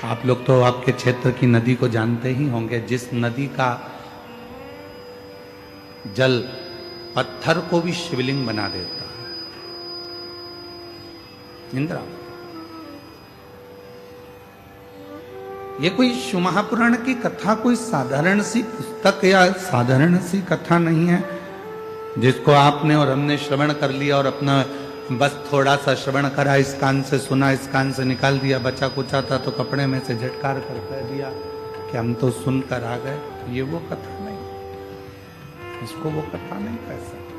आप लोग तो आपके क्षेत्र की नदी को जानते ही होंगे, जिस नदी का जल पत्थर को भी शिवलिंग बना देता है। इंद्रा, ये कोई शिव महापुराण की कथा कोई साधारण सी पुस्तक या साधारण सी कथा नहीं है जिसको आपने और हमने श्रवण कर लिया और अपना बस थोड़ा सा श्रवण करा, इस कान से सुना, इस कान से निकाल दिया, बचा कुचा था तो कपड़े में से झटकार कर कह दिया कि हम तो सुनकर आ गए। ये वो कथा नहीं, इसको वो कथा नहीं कह सकते।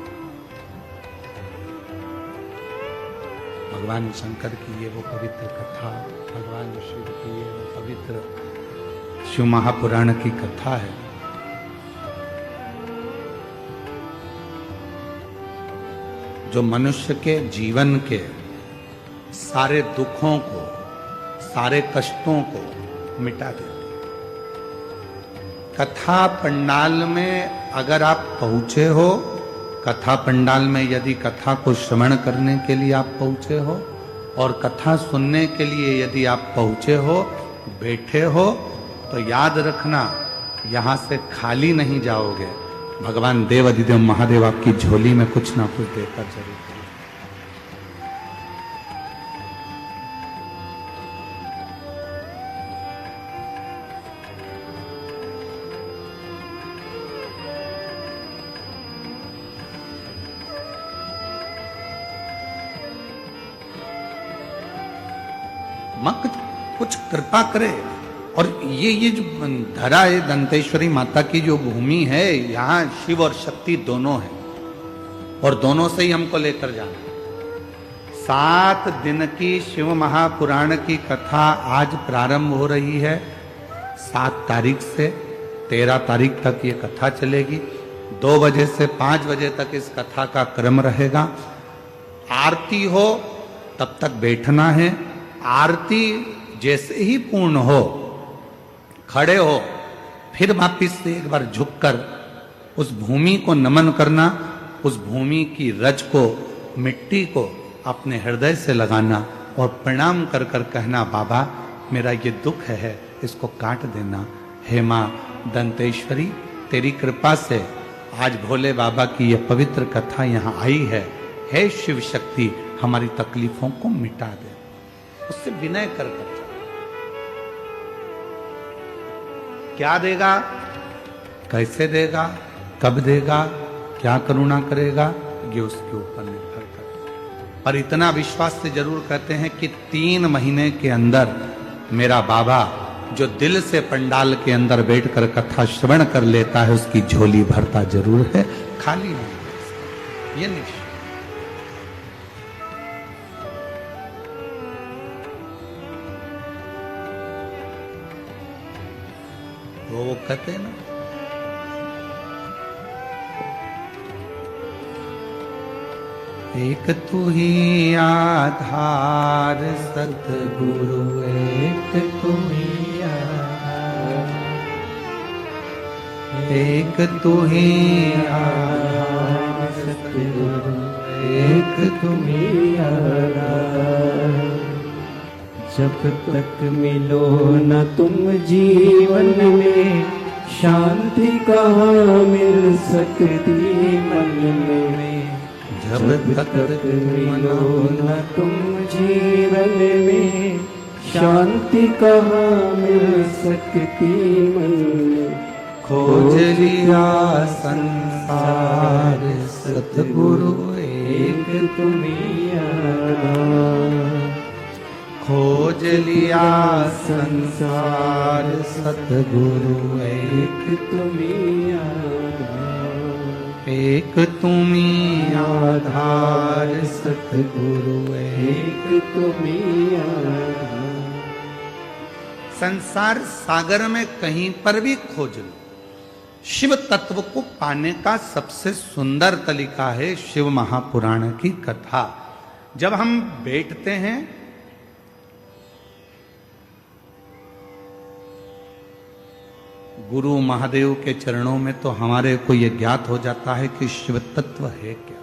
भगवान शंकर की ये वो पवित्र कथा, भगवान शिव की ये वो पवित्र शिव महापुराण की कथा है। जो मनुष्य के जीवन के सारे दुखों को, सारे कष्टों को मिटा देती। कथा पंडाल में अगर आप पहुंचे हो, कथा पंडाल में यदि कथा को श्रवण करने के लिए आप पहुंचे हो और कथा सुनने के लिए यदि आप पहुंचे हो, बैठे हो, तो याद रखना यहां से खाली नहीं जाओगे। भगवान देव अधिदेव महादेव आपकी झोली में कुछ ना कुछ देकर जरूर करें। मां कुछ कृपा करे। और ये जो धरा है दंतेश्वरी माता की जो भूमि है, यहाँ शिव और शक्ति दोनों है और दोनों से ही हमको लेकर जाना। 7 दिन की शिव महापुराण की कथा आज प्रारंभ हो रही है। 7 तारीख से 13 तारीख तक ये कथा चलेगी। 2 बजे से 5 बजे तक इस कथा का क्रम रहेगा। आरती हो तब तक बैठना है। आरती जैसे ही पूर्ण हो, खड़े हो, फिर वापिस से एक बार झुककर उस भूमि को नमन करना, उस भूमि की रज को, मिट्टी को अपने हृदय से लगाना और प्रणाम कर कर कहना, बाबा मेरा ये दुख है, इसको काट देना। हे मां दंतेश्वरी, तेरी कृपा से आज भोले बाबा की यह पवित्र कथा यहाँ आई है। हे शिव शक्ति, हमारी तकलीफों को मिटा दे। उससे विनय कर कर क्या देगा, कैसे देगा, कब देगा, क्या करुणा करेगा, ये उसके ऊपर निर्भर करता। पर इतना विश्वास से जरूर कहते हैं कि 3 महीने के अंदर मेरा बाबा जो दिल से पंडाल के अंदर बैठकर कथा श्रवण कर लेता है, उसकी झोली भरता जरूर है, खाली नहीं। ये निश्चय। वो कहते हैं ना, एक तू ही आधार सतगुरु, एक तू ही आधार, एक तू ही आधार सतगुरु, एक तू ही आधार। जब तक मिलो न तुम जीवन में, शांति कहाँ मिल सकती मन में। जब तक मिलो न तुम जीवन में, शांति कहाँ मिल सकती मन में। खोज लिया संसार सतगुरु, एक तुम्हीं आधार। खोज लिया संसार सतगुरु, एक तुम्हीं आधार। एक तुम्हीं आधार सतगुरु, एक तुम्हीं आधार। संसार सागर में कहीं पर भी खोज लो, शिव तत्व को पाने का सबसे सुंदर तरीका है शिव महापुराण की कथा। जब हम बैठते हैं, गुरु महादेव के चरणों में, तो हमारे को यह ज्ञात हो जाता है कि शिव तत्व है क्या।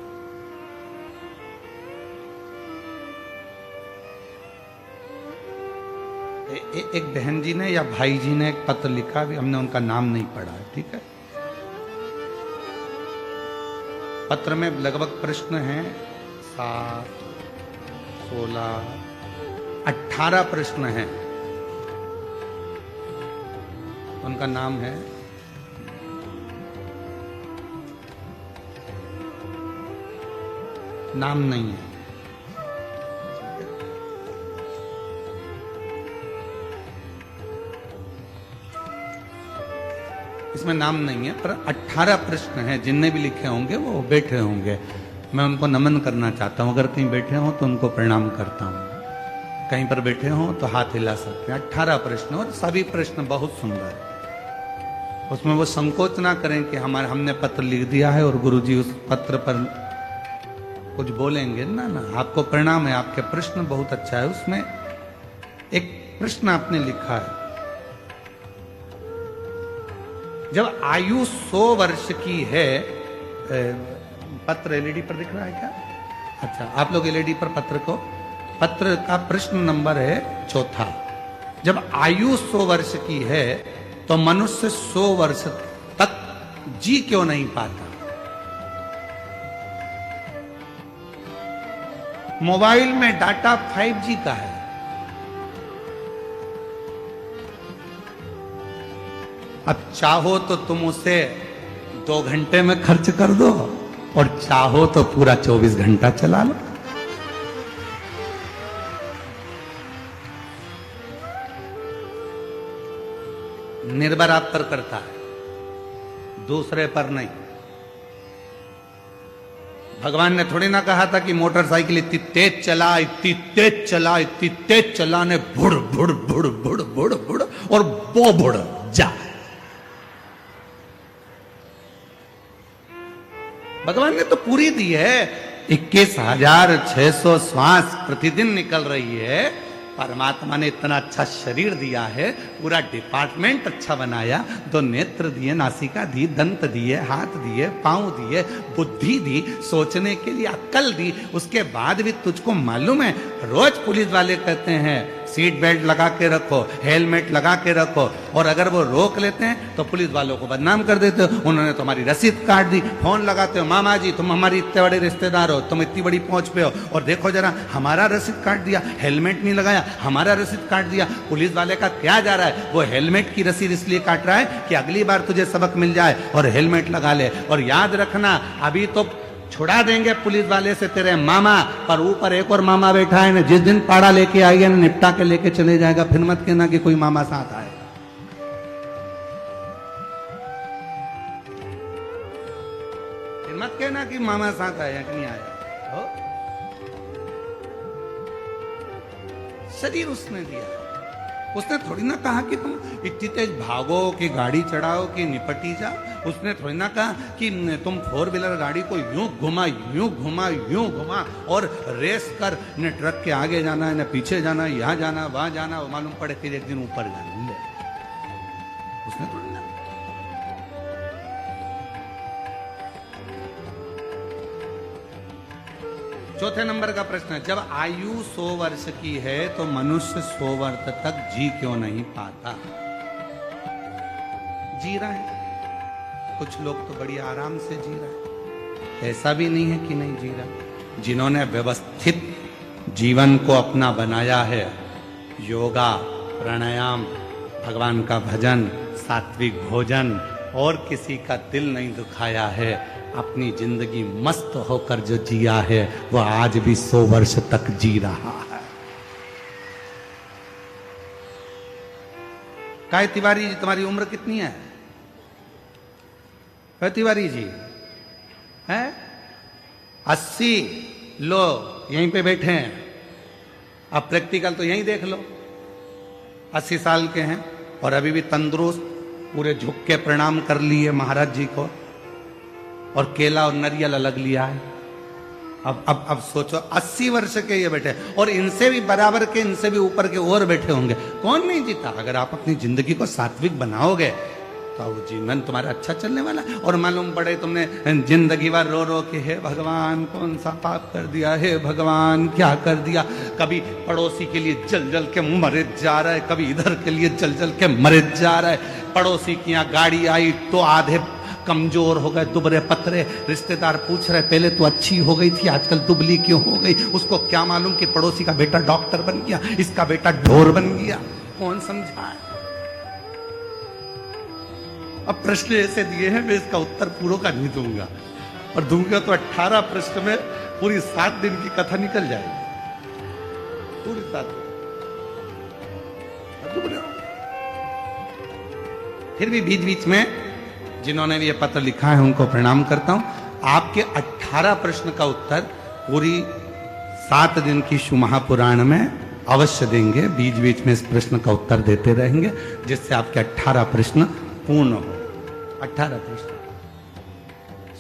एक बहन जी ने या भाई जी ने एक पत्र लिखा, अभी हमने उनका नाम नहीं पढ़ा है, ठीक है। पत्र में लगभग प्रश्न हैं 7, 16, 18 प्रश्न हैं। उनका नाम है नाम नहीं है, इसमें नाम नहीं है, पर 18 प्रश्न हैं। जिनने भी लिखे होंगे वो बैठे होंगे, मैं उनको नमन करना चाहता हूं। अगर कहीं बैठे हों तो उनको प्रणाम करता हूं, कहीं पर बैठे हों तो हाथ हिला सकते हैं। 18 प्रश्न, और सभी प्रश्न बहुत सुंदर है। उसमें वो संकोच ना करें कि हमने पत्र लिख दिया है और गुरुजी उस पत्र पर कुछ बोलेंगे, ना ना, आपको प्रणाम है, आपके प्रश्न बहुत अच्छा है। उसमें एक प्रश्न आपने लिखा है, जब आयु 100 वर्ष की है, पत्र एलईडी पर दिख रहा है क्या? अच्छा, आप लोग एलईडी पर पत्र का प्रश्न नंबर है 4। जब आयु 100 वर्ष की है तो मनुष्य 100 वर्ष तक जी क्यों नहीं पाता? मोबाइल में डाटा 5G का है, अब चाहो तो तुम उसे 2 घंटे में खर्च कर दो और चाहो तो पूरा 24 घंटा चला लो। निर्भर आप पर करता है, दूसरे पर नहीं। भगवान ने थोड़ी ना कहा था कि मोटरसाइकिल इतनी तेज चला, इतनी तेज चला, इतनी तेज चला ने बुड़ बुड़ बुड़ बुड़ बुड़ बुड़ और वो बुड़ जा। भगवान ने तो पूरी दी है, 21,600 श्वास प्रतिदिन निकल रही है। परमात्मा ने इतना अच्छा शरीर दिया है, पूरा डिपार्टमेंट अच्छा बनाया, 2 नेत्र दिए, नासिका दी, दंत दिए, हाथ दिए, पांव दिए, बुद्धि दी, सोचने के लिए अक्ल दी। उसके बाद भी तुझको मालूम है, रोज पुलिस वाले कहते हैं सीट बेल्ट लगा के रखो, हेलमेट लगा के रखो, और अगर वो रोक लेते हैं तो पुलिस वालों को बदनाम कर देते हो। उन्होंने तुम्हारी रसीद काट दी, फोन लगाते हो, मामा जी तुम हमारी इतने बड़े रिश्तेदार हो, तुम इतनी बड़ी पहुंच पे हो, और देखो जरा हमारा रसीद काट दिया, हेलमेट नहीं लगाया, हमारा रसीद काट दिया। पुलिस वाले का क्या जा रहा है? वो हेलमेट की रसीद इसलिए काट रहा है कि अगली बार तुझे सबक मिल जाए और हेलमेट लगा ले। और याद रखना, अभी तो छुड़ा देंगे पुलिस वाले से तेरे मामा, पर ऊपर एक और मामा बैठा है ना, जिस दिन पाड़ा लेके आएगा ना, निपटा के लेके चले जाएगा। फिर मत कहना कि कोई मामा साथ आए। फिर मत कहना कि मामा साथ आया कि नहीं आया। हो? शरीर उसने दिया, उसने थोड़ी ना कहा कि तुम इतनी तेज भागो, कि गाड़ी चढ़ाओ, कि निपटी जाओ। उसने थोड़ी ना कहा कि तुम 4 व्हीलर गाड़ी को यूं घुमा, यूं घुमा, यूं घुमा और रेस कर, न ट्रक के आगे जाना है, न पीछे जाना है, यहां जाना, वहां जाना, वो मालूम पड़े फिर एक दिन ऊपर जाना। ले, उसने थोड़ी ना। चौथे नंबर का प्रश्न है, जब आयु 100 वर्ष की है तो मनुष्य 100 वर्ष तक जी क्यों नहीं पाता? जी रहा है, कुछ लोग तो बड़ी आराम से जी रहा है, ऐसा भी नहीं है कि नहीं जी रहा। जिन्होंने व्यवस्थित जीवन को अपना बनाया है, योगा, प्राणायाम, भगवान का भजन, सात्विक भोजन, और किसी का दिल नहीं दुखाया है, अपनी जिंदगी मस्त होकर जो जिया है, वह आज भी 100 वर्ष तक जी रहा है। काय तिवारी जी, तुम्हारी उम्र कितनी है? तिवारी जी है 80। लो यहीं पे बैठे हैं, अब प्रैक्टिकल तो यहीं देख लो। 80 साल के हैं और अभी भी तंदुरुस्त, पूरे झुक के प्रणाम कर लिए महाराज जी को, और केला और नारियल अलग लिया है। अब सोचो 80 वर्ष के ये बैठे, और इनसे भी बराबर के, इनसे भी ऊपर के और बैठे होंगे। कौन नहीं जीता? अगर आप अपनी जिंदगी को सात्विक बनाओगे तो जी मन तुम्हारा अच्छा चलने वाला। और मालूम पड़े तुमने जिंदगी भर रो रो के, हे भगवान कौन सा पाप कर दिया, हे भगवान क्या कर दिया। कभी पड़ोसी के लिए जल जल के मरे जा रहा है, कभी इधर के लिए जल जल के मरे जा रहा है। पड़ोसी की यहाँ गाड़ी आई तो आधे कमजोर हो गए, दुबरे पतरे। रिश्तेदार पूछ रहे पहले तो अच्छी हो गई थी, आजकल दुबली क्यों हो गई। उसको क्या मालूम कि पड़ोसी का बेटा डॉक्टर बन गया, इसका बेटा ढोर बन गया। कौन समझाए। अब प्रश्न ऐसे दिए हैं, मैं इसका उत्तर पूरा का नहीं दूंगा, और दूंगा तो 18 प्रश्न में पूरी 7 दिन की कथा निकल जाएगी, पूरी 7 दिन। फिर भी बीच बीच में जिन्होंने भी ये पत्र लिखा है उनको प्रणाम करता हूं। आपके 18 प्रश्न का उत्तर पूरी 7 दिन की शिव महापुराण में अवश्य देंगे। बीच बीच में इस प्रश्न का उत्तर देते रहेंगे, जिससे आपके 18 प्रश्न पूर्ण हो। 18 प्रश्न।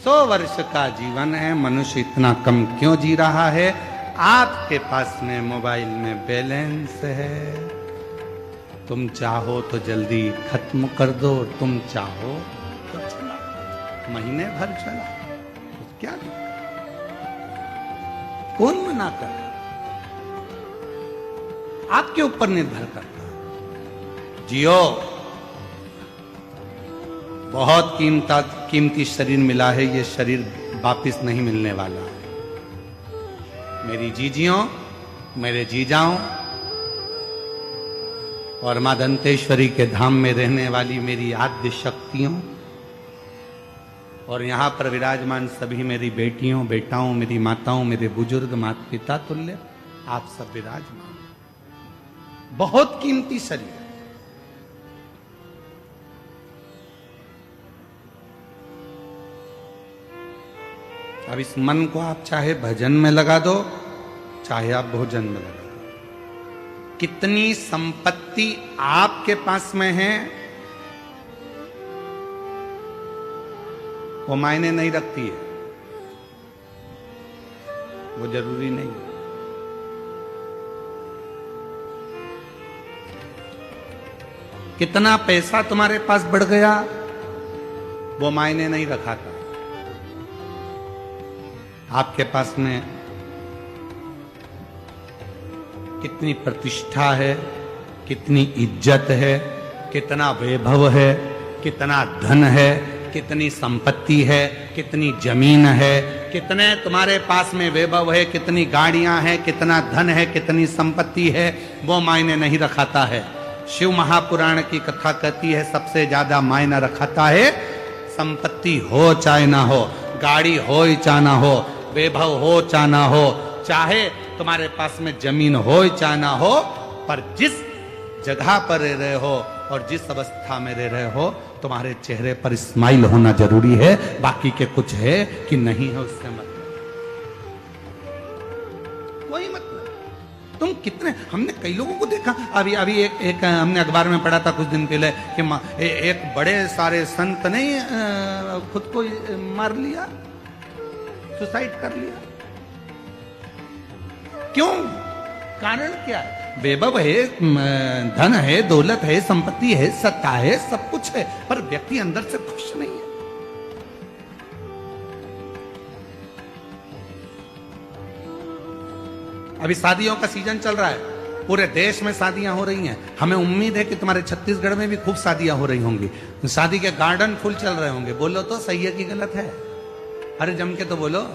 100 वर्ष का जीवन है, मनुष्य इतना कम क्यों जी रहा है। आपके पास में मोबाइल में बैलेंस है, तुम चाहो तो जल्दी खत्म कर दो, तुम चाहो तो चला, महीने भर चला, क्या कौन मना कर, आपके ऊपर निर्भर करता। जियो, बहुत कीमती शरीर मिला है, ये शरीर वापिस नहीं मिलने वाला है। मेरी जीजियों, मेरे जीजाओं और मां दंतेश्वरी के धाम में रहने वाली मेरी आद्य शक्तियों, और यहां पर विराजमान सभी मेरी बेटियों, बेटाओं, मेरी माताओं, मेरे बुजुर्ग, माता पिता तुल्य, आप सब विराजमान। बहुत कीमती शरीर। अब इस मन को आप चाहे भजन में लगा दो, चाहे आप भोजन में लगा दो। कितनी संपत्ति आपके पास में है वो मायने नहीं रखती है, वो जरूरी नहीं है। कितना पैसा तुम्हारे पास बढ़ गया वो मायने नहीं रखाता। आपके पास में कितनी प्रतिष्ठा है, कितनी इज्जत है, कितना वैभव है, कितना धन है, कितनी संपत्ति है, कितनी जमीन है, कितने तुम्हारे पास में वैभव है, कितनी गाड़ियां हैं, कितना धन है, कितनी संपत्ति है, वो मायने नहीं रखाता है। शिव महापुराण की कथा कहती है सबसे ज्यादा मायना रखाता है संपत्ति हो चाहे ना हो, गाड़ी हो चाहे ना हो, वैभव हो चाहे ना हो, चाहे तुम्हारे पास में जमीन हो चाहे ना हो, पर जिस जगह पर रह रहे हो और जिस अवस्था में रह रहे हो, तुम्हारे चेहरे पर स्माइल होना जरूरी है। बाकी के कुछ है कि नहीं है उससे मतलब कोई मतलब। तुम कितने, हमने कई लोगों को देखा, अभी एक हमने अखबार में पढ़ा था कुछ दिन पहले कि एक बड़े सारे संत ने खुद को मार लिया, सुसाइड कर लिया। क्यों? कारण क्या है? वैभव है, धन है, दौलत है, संपत्ति है, सत्ता है, सब कुछ है, पर व्यक्ति अंदर से खुश नहीं है। अभी शादियों का सीजन चल रहा है, पूरे देश में शादियां हो रही हैं। हमें उम्मीद है कि तुम्हारे छत्तीसगढ़ में भी खूब शादियां हो रही होंगी, शादी के गार्डन फुल चल रहे होंगे। बोलो तो सही है कि गलत है? अरे जम के तो बोलो।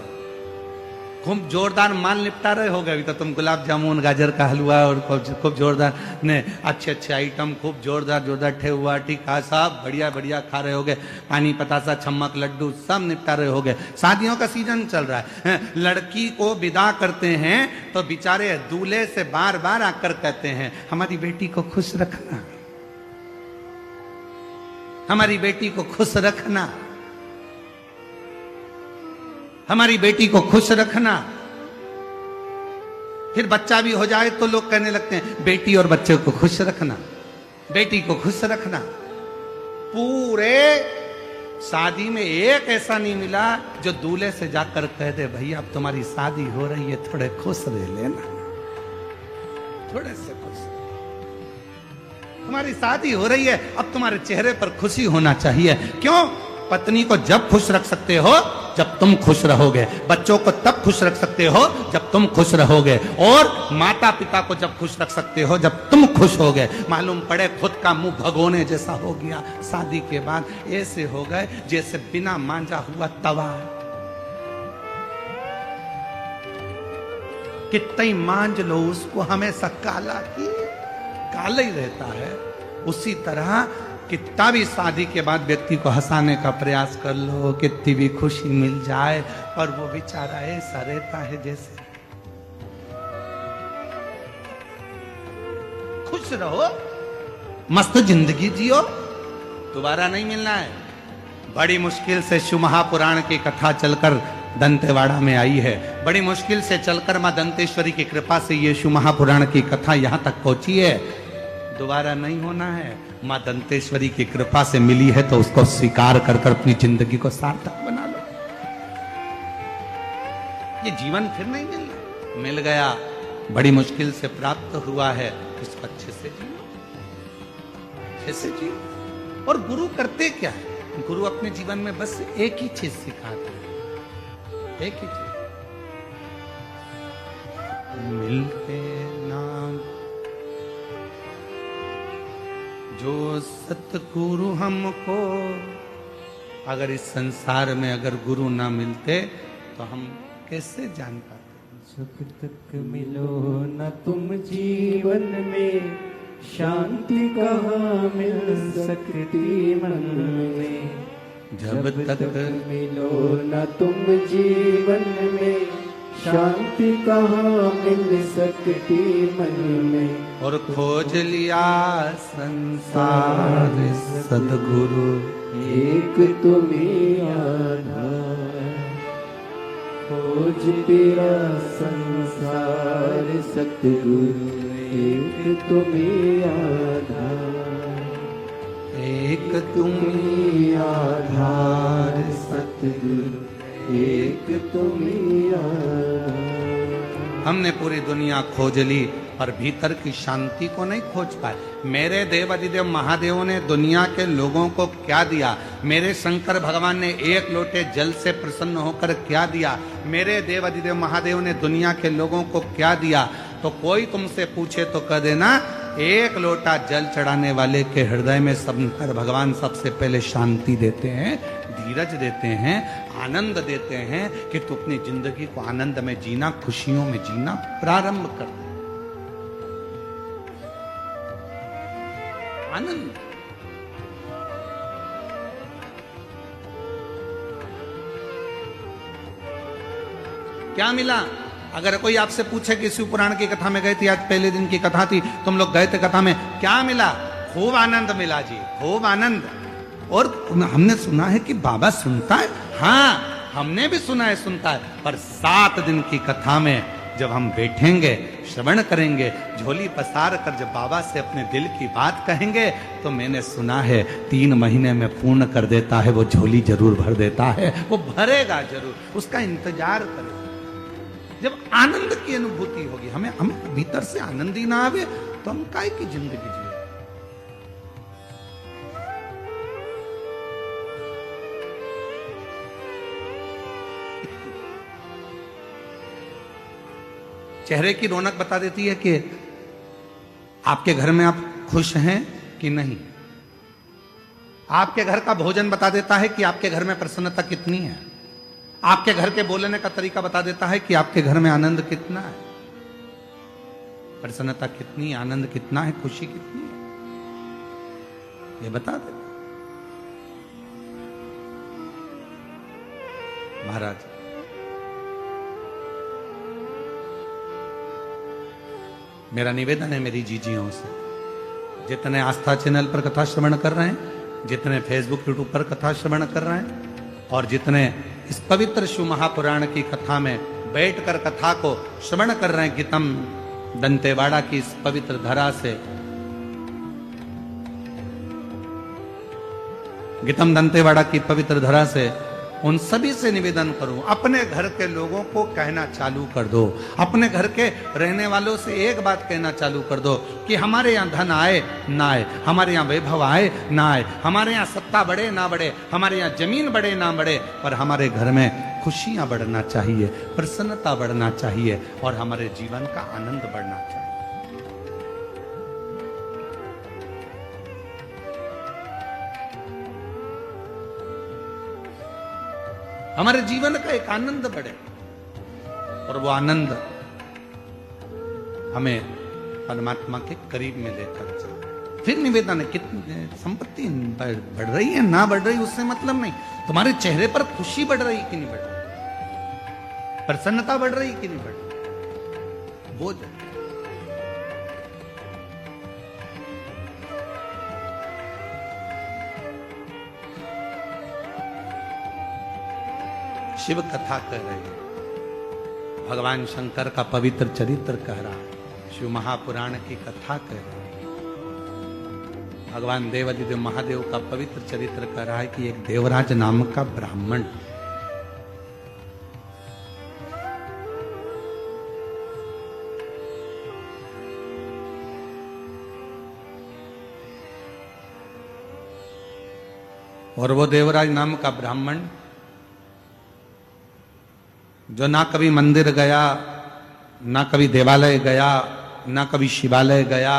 खूब जोरदार माल निपटा रहे होगे अभी तो तुम, गुलाब जामुन, गाजर का हलवा और खूब जोरदार ने अच्छे आइटम, खूब जोरदार ठेहुआ, टीका, सब बढ़िया बढ़िया खा रहे होगे। पानी पतासा, छम्मक, लड्डू सब निपटा रहे होगे। शादियों का सीजन चल रहा है। लड़की को विदा करते हैं तो बेचारे दूल्हे से बार बार आकर कहते हैं हमारी बेटी को खुश रखना, हमारी बेटी को खुश रखना, हमारी बेटी को खुश रखना। फिर बच्चा भी हो जाए तो लोग कहने लगते हैं बेटी और बच्चे को खुश रखना, बेटी को खुश रखना। पूरे शादी में एक ऐसा नहीं मिला जो दूल्हे से जाकर कह दे भैया अब तुम्हारी शादी हो रही है, थोड़े खुश रह लेना, थोड़े से खुश। तुम्हारी शादी हो रही है, अब तुम्हारे चेहरे पर खुशी होना चाहिए। क्यों? पत्नी को जब खुश रख सकते हो जब तुम खुश रहोगे, बच्चों को तब खुश रख सकते हो जब तुम खुश रहोगे, और माता पिता को जब खुश रख सकते हो जब तुम खुश होगे। मालूम पड़े खुद का मुंह भगोने जैसा हो गया, शादी के बाद ऐसे हो गए जैसे बिना मांजा हुआ तवा। कितना ही मांज लो उसको, हमेशा काला ही काला ही रहता है। उसी तरह कितना भी शादी के बाद व्यक्ति को हंसाने का प्रयास कर लो, कितनी भी खुशी मिल जाए, पर वो बेचारा ऐसा रहता है जैसे। खुश रहो, मस्त जिंदगी जियो, दोबारा नहीं मिलना है। बड़ी मुश्किल से शिव महापुराण की कथा चलकर दंतेवाड़ा में आई है, बड़ी मुश्किल से चलकर मां दंतेश्वरी की कृपा से ये शिव महापुराण की कथा यहां तक पहुंची है। दोबारा नहीं होना है। मां दंतेश्वरी की कृपा से मिली है तो उसको स्वीकार कर कर अपनी जिंदगी को सार्थक बना लो। ये जीवन फिर नहीं मिलना, मिल गया, बड़ी मुश्किल से प्राप्त हुआ है, इसको अच्छे से जियो, अच्छे से जियो। और गुरु करते क्या है? गुरु अपने जीवन में बस एक ही चीज सिखाते हैं, एक ही चीज, मिलते नाम। जो सतगुरु हमको, अगर इस संसार में अगर गुरु ना मिलते तो हम कैसे जान पाते? जब तक मिलो न तुम जीवन में, शांति कहाँ मिल सकती मन में। जब तक मिलो न तुम जीवन में, शांति कहाँ मिल सकती मन में। और खोज लिया संसार सदगुरु, एक तुम्हें आधार। खोज तेरा संसार सतगुरु, एक तुम्हें आधार। एक तुम्हें आधार सतगुरु, एक तुम्हें आधार। हमने पूरी दुनिया खोज ली पर भीतर की शांति को नहीं खोज पाए। मेरे देव अधिदेव महादेवों ने दुनिया के लोगों को क्या दिया? मेरे शंकर भगवान ने एक लोटे जल से प्रसन्न होकर क्या दिया? मेरे देव अधिदेव महादेव ने दुनिया के लोगों को क्या दिया? तो कोई तुमसे पूछे तो कह देना, एक लोटा जल चढ़ाने वाले के हृदय में शंकर भगवान सबसे पहले शांति देते हैं, धीरज देते हैं, आनंद देते हैं कि तू अपनी जिंदगी को आनंद में जीना, खुशियों में जीना प्रारंभ कर दे। आनंद। क्या मिला? अगर कोई आपसे पूछे कि शिव पुराण की कथा में गए थे, आज पहले दिन की कथा थी, तुम लोग गए थे कथा में, क्या मिला? खूब आनंद मिला जी, खूब आनंद। और हमने सुना है कि बाबा सुनता है, हाँ हमने भी सुना है सुनता है, पर 7 दिन की कथा में जब हम बैठेंगे, श्रवण करेंगे, झोली पसार कर जब बाबा से अपने दिल की बात कहेंगे, तो मैंने सुना है 3 महीने में पूर्ण कर देता है, वो झोली जरूर भर देता है, वो भरेगा जरूर, उसका इंतजार करें। जब आनंद की अनुभूति होगी, हमें भीतर से आनंद ही ना आवे तो हम काय की जिंदगी जिए? चेहरे की रौनक बता देती है कि आपके घर में आप खुश हैं कि नहीं। आपके घर का भोजन बता देता है कि आपके घर में प्रसन्नता कितनी है। आपके घर के बोलने का तरीका बता देता है कि आपके घर में आनंद कितना है, प्रसन्नता कितनी है, आनंद कितना है, खुशी कितनी है, ये बता देता। महाराज मेरा निवेदन है मेरी जीजियों से, जितने आस्था चैनल पर कथा श्रवण कर रहे हैं, जितने फेसबुक यूट्यूब पर कथा श्रवण कर रहे हैं, और जितने इस पवित्र शिव महापुराण की कथा में बैठकर कथा को श्रवण कर रहे हैं, गीतम दंतेवाड़ा की इस पवित्र धरा से, गीतम दंतेवाड़ा की पवित्र धरा से उन सभी से निवेदन करूं, अपने घर के लोगों को कहना चालू कर दो, अपने घर के रहने वालों से एक बात कहना चालू कर दो कि हमारे यहाँ धन आए ना आए, हमारे यहाँ वैभव आए ना आए, हमारे यहाँ सत्ता बढ़े ना बढ़े, हमारे यहाँ जमीन बढ़े ना बढ़े, पर हमारे घर में खुशियां बढ़ना चाहिए, प्रसन्नता बढ़ना चाहिए और हमारे जीवन का आनंद बढ़ना चाहिए। हमारे जीवन का एक आनंद बढ़े और वो आनंद हमें परमात्मा के करीब में लेकर चले। फिर निवेदन है, कितनी संपत्ति बढ़ रही है ना बढ़ रही उससे मतलब नहीं, तुम्हारे चेहरे पर खुशी बढ़ रही कि नहीं बढ़ रही, प्रसन्नता बढ़ रही कि नहीं बढ़ रही, वो शिव कथा कह रहे हैं, भगवान शंकर का पवित्र चरित्र कह रहा है, शिव महापुराण की कथा कह रहा है, भगवान देवादिदेव महादेव का पवित्र चरित्र कह रहा है कि एक देवराज नाम का ब्राह्मण और वो देवराज नाम का ब्राह्मण जो ना कभी मंदिर गया, ना कभी देवालय गया, ना कभी शिवालय गया,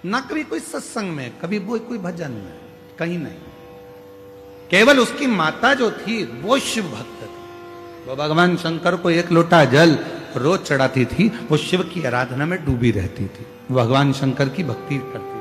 ना कभी कोई सत्संग में, कभी कोई भजन में, कहीं नहीं, केवल उसकी माता जो थी वो शिव भक्त थी, वो भगवान शंकर को एक लोटा जल रोज चढ़ाती थी, वो शिव की आराधना में डूबी रहती थी, वो भगवान शंकर की भक्ति करती थी।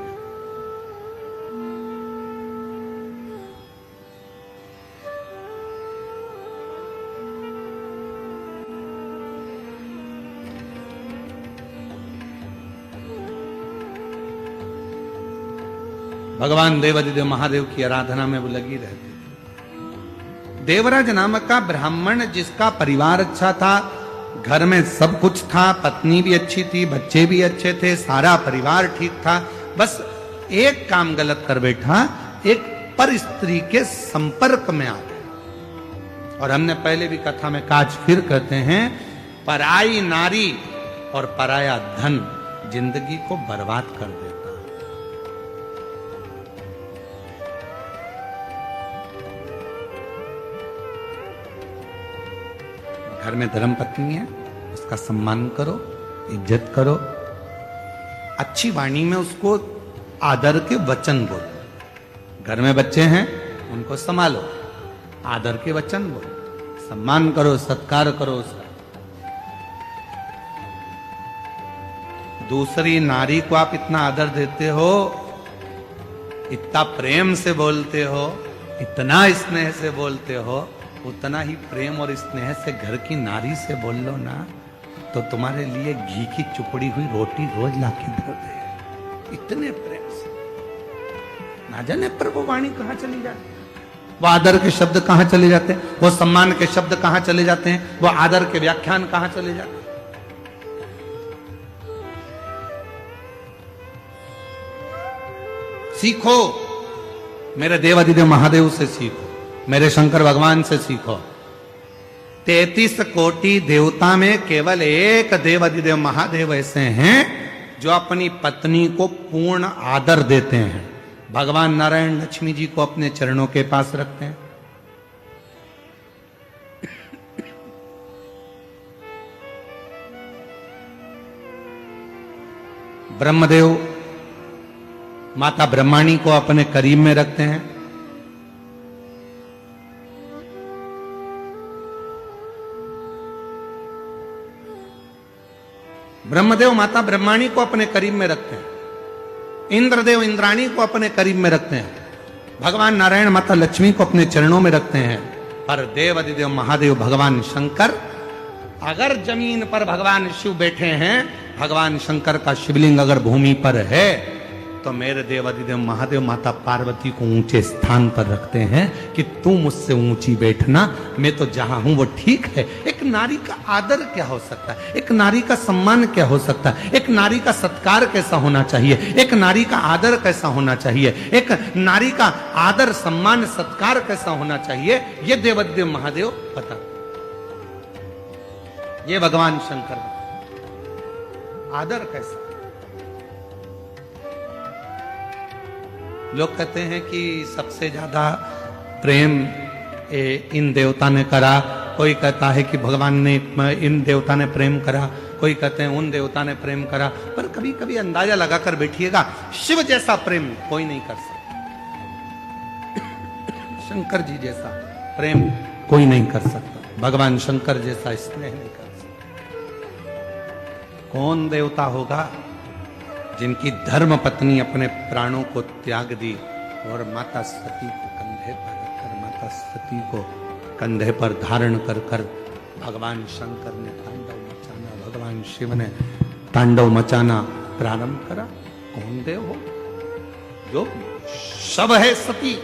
भगवान देवादिदेव महादेव की आराधना में वो लगी रहती थी। देवराज नामक का ब्राह्मण जिसका परिवार अच्छा था, घर में सब कुछ था, पत्नी भी अच्छी थी, बच्चे भी अच्छे थे, सारा परिवार ठीक था, बस एक काम गलत कर बैठा, एक पर स्त्री के संपर्क में आ गया। और हमने पहले भी कथा में काज फिर कहते हैं, पराई नारी और पराया धन जिंदगी को बर्बाद कर देता। घर में धर्म पत्नी है, उसका सम्मान करो, इज्जत करो, अच्छी वाणी में उसको आदर के वचन बोलो। घर में बच्चे हैं, उनको संभालो, आदर के वचन बोलो, सम्मान करो, सत्कार करो उसका। दूसरी नारी को आप इतना आदर देते हो, इतना प्रेम से बोलते हो, इतना स्नेह से बोलते हो, उतना ही प्रेम और स्नेह से घर की नारी से बोल लो ना, तो तुम्हारे लिए घी की चुपड़ी हुई रोटी रोज लाके धर दे, इतने प्रेम से। ना जाने पर वो वाणी कहां चली जाती, वो आदर के शब्द कहां चले जाते हैं, वो सम्मान के शब्द कहां चले जाते हैं, वो आदर के व्याख्यान कहां चले जाते हैं। सीखो, मेरे देवादिदेव महादेव से सीखो, मेरे शंकर भगवान से सीखो। 33 कोटि देवता में केवल एक देवादिदेव महादेव ऐसे हैं जो अपनी पत्नी को पूर्ण आदर देते हैं। भगवान नारायण लक्ष्मी जी को अपने चरणों के पास रखते हैं। ब्रह्मदेव माता ब्रह्माणी को अपने करीब में रखते हैं। ब्रह्मदेव माता ब्रह्माणी को अपने करीब में रखते हैं। इंद्रदेव इंद्राणी को अपने करीब में रखते हैं। भगवान नारायण माता लक्ष्मी को अपने चरणों में रखते हैं। पर देवादिदेव महादेव भगवान शंकर, अगर जमीन पर भगवान शिव बैठे हैं, भगवान शंकर का शिवलिंग अगर भूमि पर है, तो मेरे देवादिदेव महादेव माता पार्वती को ऊंचे स्थान पर रखते हैं कि तू मुझसे ऊंची बैठना, मैं तो जहां हूं वो ठीक है। एक नारी का आदर क्या हो सकता है, एक नारी का सम्मान क्या हो सकता है, एक नारी का सत्कार कैसा होना चाहिए, एक नारी का आदर कैसा होना चाहिए, एक नारी का आदर सम्मान सत्कार कैसा होना चाहिए, ये देवादिदेव महादेव बता, ये भगवान शंकर आदर कैसा। लोग कहते हैं कि सबसे ज्यादा प्रेम इन देवता ने करा, कोई कहता है कि भगवान ने इन देवता ने प्रेम करा, कोई कहते हैं उन देवता ने प्रेम करा। पर कभी कभी अंदाजा लगाकर बैठिएगा, शिव जैसा प्रेम कोई नहीं कर सकता, शंकर जी जैसा प्रेम कोई नहीं कर सकता, भगवान शंकर जैसा स्नेह नहीं कर सकता। कौन देवता होगा जिनकी धर्म पत्नी अपने प्राणों को त्याग दी और माता सती को कंधे पर रखकर, माता सती को कंधे पर धारण कर कर भगवान शंकर ने तांडव मचाना, भगवान शिव ने तांडव मचाना प्रारंभ करा। कौन देव हो जो शव है सती,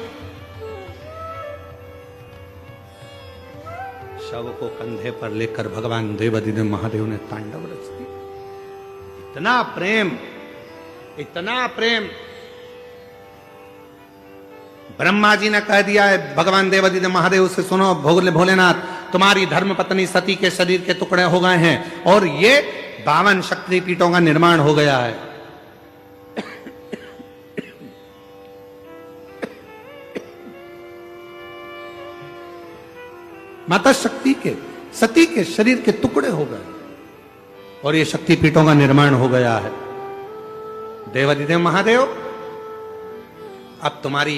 शव को कंधे पर लेकर भगवान देवादिदेव महादेव ने तांडव रच दी। इतना प्रेम, इतना प्रेम। ब्रह्मा जी ने कह दिया है भगवान देवादिदेव महादेव से, सुनो भोलेनाथ, तुम्हारी धर्म पत्नी सती के शरीर के टुकड़े हो गए हैं और ये 52 शक्तिपीठों का निर्माण हो गया है। माता शक्ति के, सती के शरीर के टुकड़े हो गए और ये शक्तिपीठों का निर्माण हो गया है। देवादिदेव महादेव, अब तुम्हारी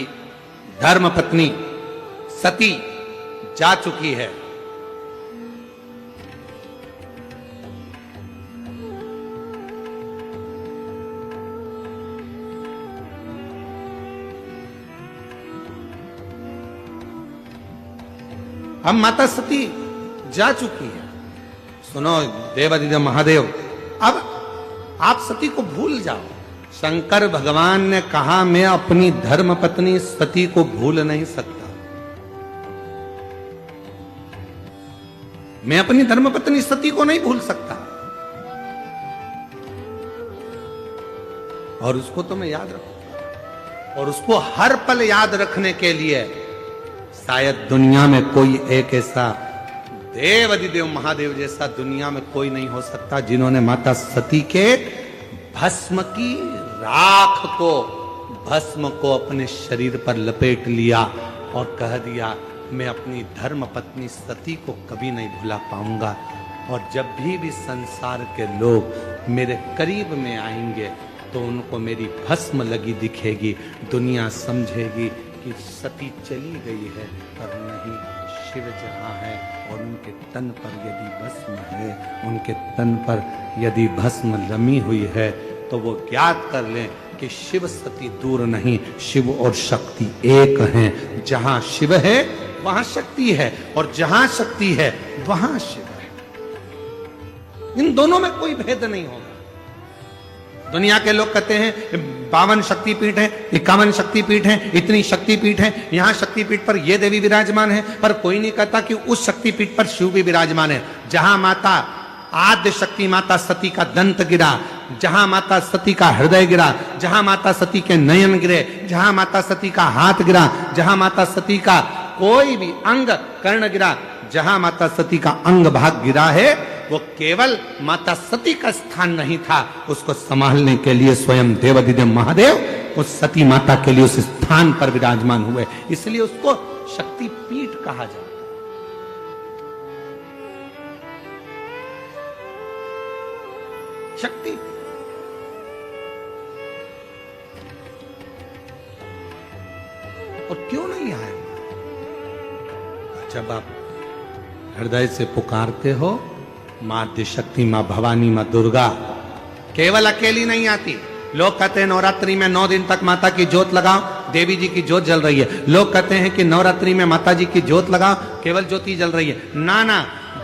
धर्म पत्नी सती जा चुकी है, अब माता सती जा चुकी है। सुनो देवादिदेव महादेव, अब आप सती को भूल जाओ। शंकर भगवान ने कहा मैं अपनी धर्म पत्नी सती को भूल नहीं सकता, मैं अपनी धर्म पत्नी सती को नहीं भूल सकता, और उसको तो मैं याद रखूंगा। और उसको हर पल याद रखने के लिए शायद दुनिया में कोई एक ऐसा देवादिदेव महादेव जैसा दुनिया में कोई नहीं हो सकता जिन्होंने माता सती के भस्म की राख को, भस्म को अपने शरीर पर लपेट लिया और कह दिया मैं अपनी धर्म पत्नी सती को कभी नहीं भुला पाऊंगा, और जब भी संसार के लोग मेरे करीब में आएंगे तो उनको मेरी भस्म लगी दिखेगी, दुनिया समझेगी कि सती चली गई है पर नहीं, शिव जहां है और उनके तन पर यदि भस्म है, उनके तन पर यदि भस्म रमी हुई है तो वो ज्ञात कर लें कि शिव सती दूर नहीं, शिव और शक्ति एक हैं। जहां शिव है वहां शक्ति है और जहां शक्ति है वहां शिव है। इन दोनों में कोई भेद नहीं होगा। दुनिया के लोग कहते हैं 52 शक्तिपीठ हैं, 51 शक्तिपीठ हैं, इतनी शक्तिपीठ हैं, यहां शक्तिपीठ पर ये देवी विराजमान है, पर कोई नहीं कहता कि उस शक्तिपीठ पर शिव भी विराजमान है। जहां माता आद्य शक्ति माता सती का दंत गिरा, जहां माता सती का हृदय गिरा, जहां माता सती के नयन गिरे, जहां माता सती का हाथ गिरा, जहां माता सती का कोई भी अंग कर्ण गिरा, जहां माता सती का अंग भाग गिरा है वो केवल माता सती का स्थान नहीं था, उसको संभालने के लिए स्वयं देवादिदेव महादेव उस सती माता के लिए उस स्थान पर विराजमान हुए, इसलिए उसको शक्तिपीठ कहा जाता है। शक्ति और क्यों नहीं आए? जब आप हृदय से पुकारते हो मां आद्यशक्ति, मां भवानी, मां दुर्गा, केवल अकेली नहीं आती। लोग कहते हैं नवरात्रि में 9 दिन तक माता की जोत लगाओ, देवी जी की जोत जल रही है। लोग कहते हैं कि नवरात्रि में माता जी की जोत लगाओ, केवल ज्योति जल रही है। ना ना,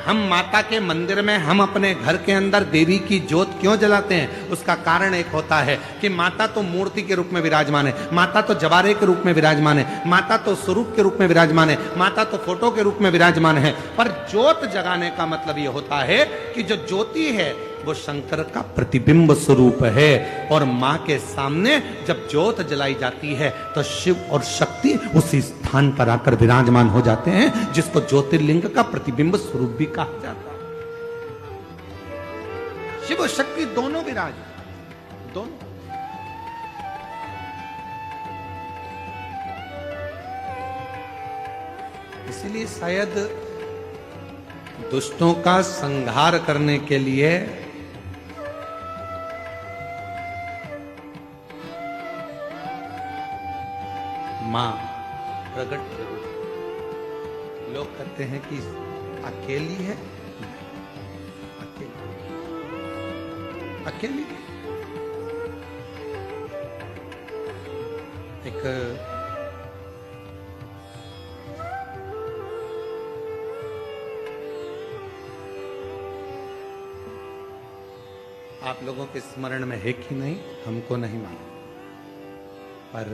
हम माता के मंदिर में, हम अपने घर के अंदर देवी की ज्योत क्यों जलाते हैं? उसका कारण एक होता है कि माता तो मूर्ति के रूप में विराजमान है, माता तो जवारे के रूप में विराजमान है, माता तो स्वरूप के रूप में विराजमान है, माता तो फोटो के रूप में विराजमान है। पर ज्योत जगाने का मतलब यह होता है कि जो ज्योति है वो शंकर का प्रतिबिंब स्वरूप है, और मां के सामने जब ज्योत जलाई जाती है तो शिव और शक्ति उसी स्थान पर आकर विराजमान हो जाते हैं, जिसको ज्योतिर्लिंग का प्रतिबिंब स्वरूप भी कहा जाता है। शिव और शक्ति दोनों विराज, दोनों। इसलिए शायद दुष्टों का संहार करने के लिए मां प्रकट जरूर। लोग कहते हैं कि अकेली है, अकेली अकेली एक आप लोगों के स्मरण में है कि नहीं हमको नहीं मालूम, पर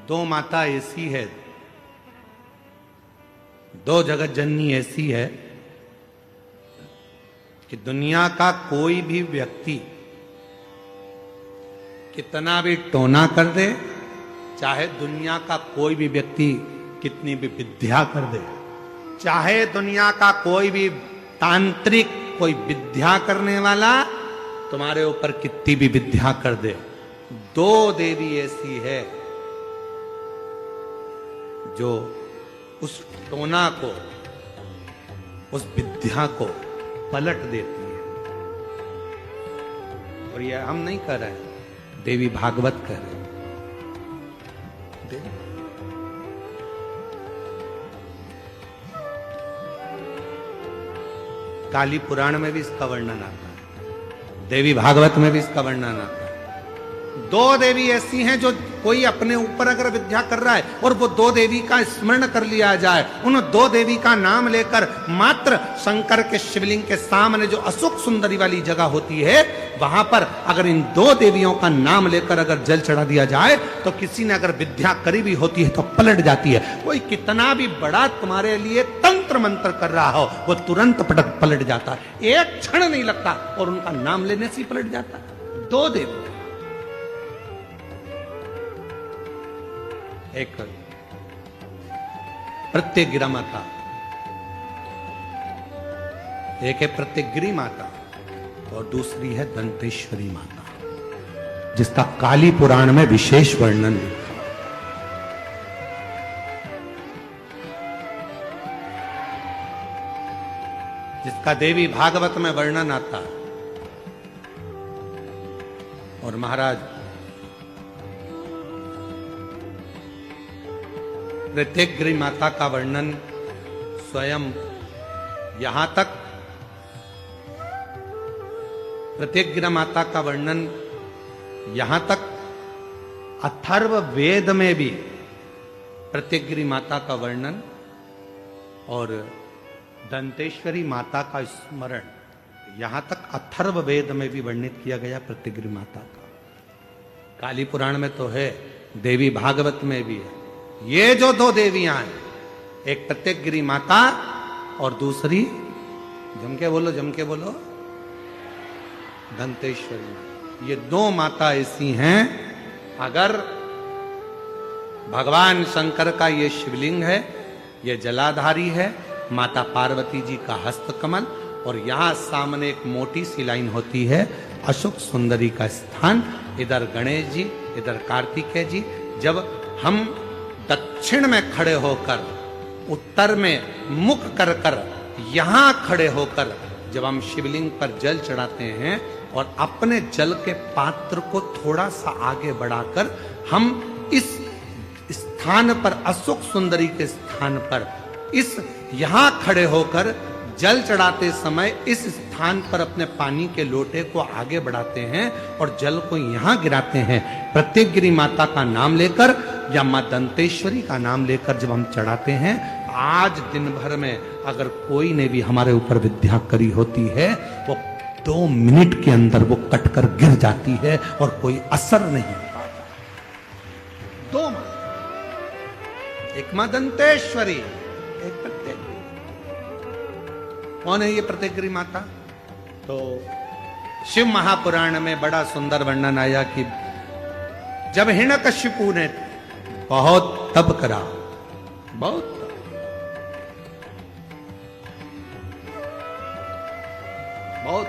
दो माता ऐसी है, दो जगत जननी ऐसी है कि दुनिया का कोई भी व्यक्ति कितना भी टोना कर दे, चाहे दुनिया का कोई भी व्यक्ति कितनी भी विद्या कर दे, चाहे दुनिया का कोई भी तांत्रिक, कोई विद्या करने वाला तुम्हारे ऊपर कितनी भी विद्या कर दे, दो देवी ऐसी है जो उस टोना को, उस विद्या को पलट देती है। और यह हम नहीं कर रहे हैं, देवी भागवत कह रहे हैं। काली पुराण में भी इसका वर्णन आता है, देवी भागवत में भी इसका वर्णन आता है। दो देवी ऐसी हैं जो कोई अपने ऊपर अगर विद्या कर रहा है और वो दो देवी का स्मरण कर लिया जाए, उन दो देवी का नाम लेकर मात्र शंकर के शिवलिंग के सामने जो अशोक सुंदरी वाली जगह होती है, वहां पर अगर इन दो देवियों का नाम लेकर अगर जल चढ़ा दिया जाए तो किसी ने अगर विद्या करी भी होती है तो पलट जाती है। कोई कितना भी बड़ा तुम्हारे लिए तंत्र मंत्र कर रहा हो, वो तुरंत पलट जाता है, एक क्षण नहीं लगता और उनका नाम लेने से ही पलट जाता है। दो देवी, एक प्रत्यगिरा माता, एक है प्रत्यगिरी माता और दूसरी है दंतेश्वरी माता, जिसका काली पुराण में विशेष वर्णन लिखा। जिसका देवी भागवत में वर्णन आता है। और महाराज प्रत्यगिरी माता का वर्णन स्वयं यहां तक, प्रत्यगिरा माता का वर्णन यहां तक अथर्व वेद में भी प्रत्यगिरी माता का वर्णन और दंतेश्वरी माता का स्मरण यहां तक अथर्व वेद में भी वर्णित किया गया प्रत्यगिरी माता का। काली पुराण में तो है, देवी भागवत में भी है। ये जो दो देवियां हैं, एक प्रत्यगिरी माता और दूसरी, जम के बोलो, दंतेश्वरी। ये दो माता ऐसी हैं, अगर भगवान शंकर का ये शिवलिंग है, ये जलाधारी है, माता पार्वती जी का हस्त कमल, और यहां सामने एक मोटी सी लाइन होती है अशोक सुंदरी का स्थान, इधर गणेश जी, इधर कार्तिकेय जी। जब हम दक्षिण में खड़े होकर, उत्तर में मुख कर कर यहां खड़े होकर जब हम शिवलिंग पर जल चढ़ाते हैं और अपने जल के पात्र को थोड़ा सा आगे बढ़ाकर हम इस स्थान पर, अशोक सुंदरी के स्थान पर, इस यहां खड़े होकर जल चढ़ाते समय इस स्थान पर अपने पानी के लोटे को आगे बढ़ाते हैं और जल को यहां गिराते हैं। प्रत्यगिरी माता का नाम लेकर या मां दंतेश्वरी का नाम लेकर जब हम चढ़ाते हैं, आज दिन भर में अगर कोई ने भी हमारे ऊपर विद्या करी होती है, वो 2 मिनट के अंदर वो कटकर गिर जाती है और कोई असर नहीं होता। 2 मां, एक मां दंतेश्वरी, एक प्रत्येकगिरी। कौन है ये प्रत्येकगिरी माता? तो शिव महापुराण में बड़ा सुंदर वर्णन आया कि जब हिरण्यकशिपु ने बहुत तप करा, बहुत बहुत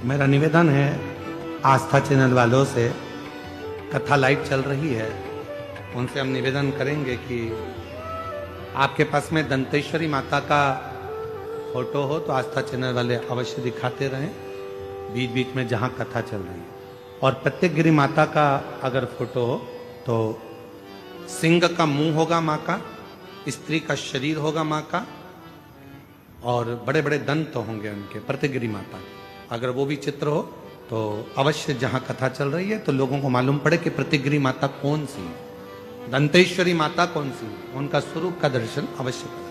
मेरा निवेदन है आस्था चैनल वालों से, कथा लाइव चल रही है, उनसे हम निवेदन करेंगे कि आपके पास में दंतेश्वरी माता का फोटो हो तो आस्था चैनल वाले अवश्य दिखाते रहें बीच बीच में जहां कथा चल रही है। और प्रत्येकगिरी माता का अगर फोटो हो तो सिंह का मुंह होगा माँ का, स्त्री का शरीर होगा माँ का, और बड़े बड़े दंत होंगे उनके प्रत्येकगिरी माता के। अगर वो भी चित्र हो तो अवश्य जहां कथा चल रही है तो लोगों को मालूम पड़े कि प्रत्येकगिरी माता कौन सी है, दंतेश्वरी माता कौन सी है, उनका स्वरूप का दर्शन अवश्य करें।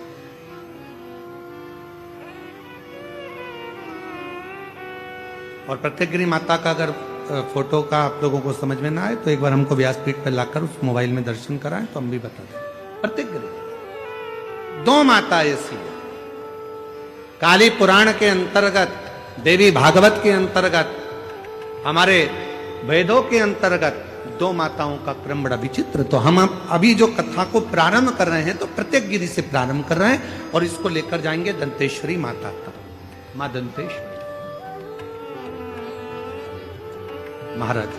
और प्रत्येकगिरी माता का अगर फोटो का आप लोगों को समझ में ना आए तो एक बार हमको व्यासपीठ पर लाकर उस मोबाइल में दर्शन कराएं तो हम भी बता दें। प्रत्येकगिरी 2 माता ऐसी है। काली पुराण के अंतर्गत, देवी भागवत के अंतर्गत, हमारे वेदों के अंतर्गत 2 माताओं का क्रम बड़ा विचित्र। तो हम अभी जो कथा को प्रारंभ कर रहे हैं तो प्रत्येकगिरी से प्रारंभ कर रहे हैं और इसको लेकर जाएंगे दंतेश्वरी माता का। मां दंतेश्वरी महाराज,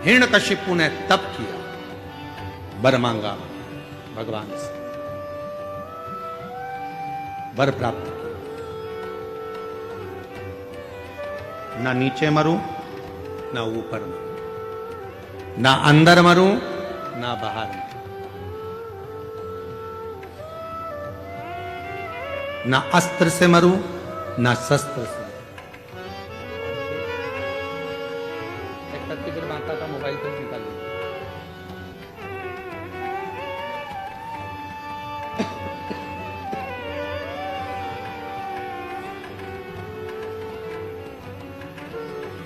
हिरण्यकशिपु ने तप किया, वर मांगा भगवान से, वर प्राप्त किया। ना नीचे मरूं, ना ऊपर मरूं, ना अंदर मरूं, ना बाहर मरूं, ना अस्त्र से मरूं, ना शस्त्र से। एक प्रत्येक माता का मोबाइल पर निकाल लीजिए।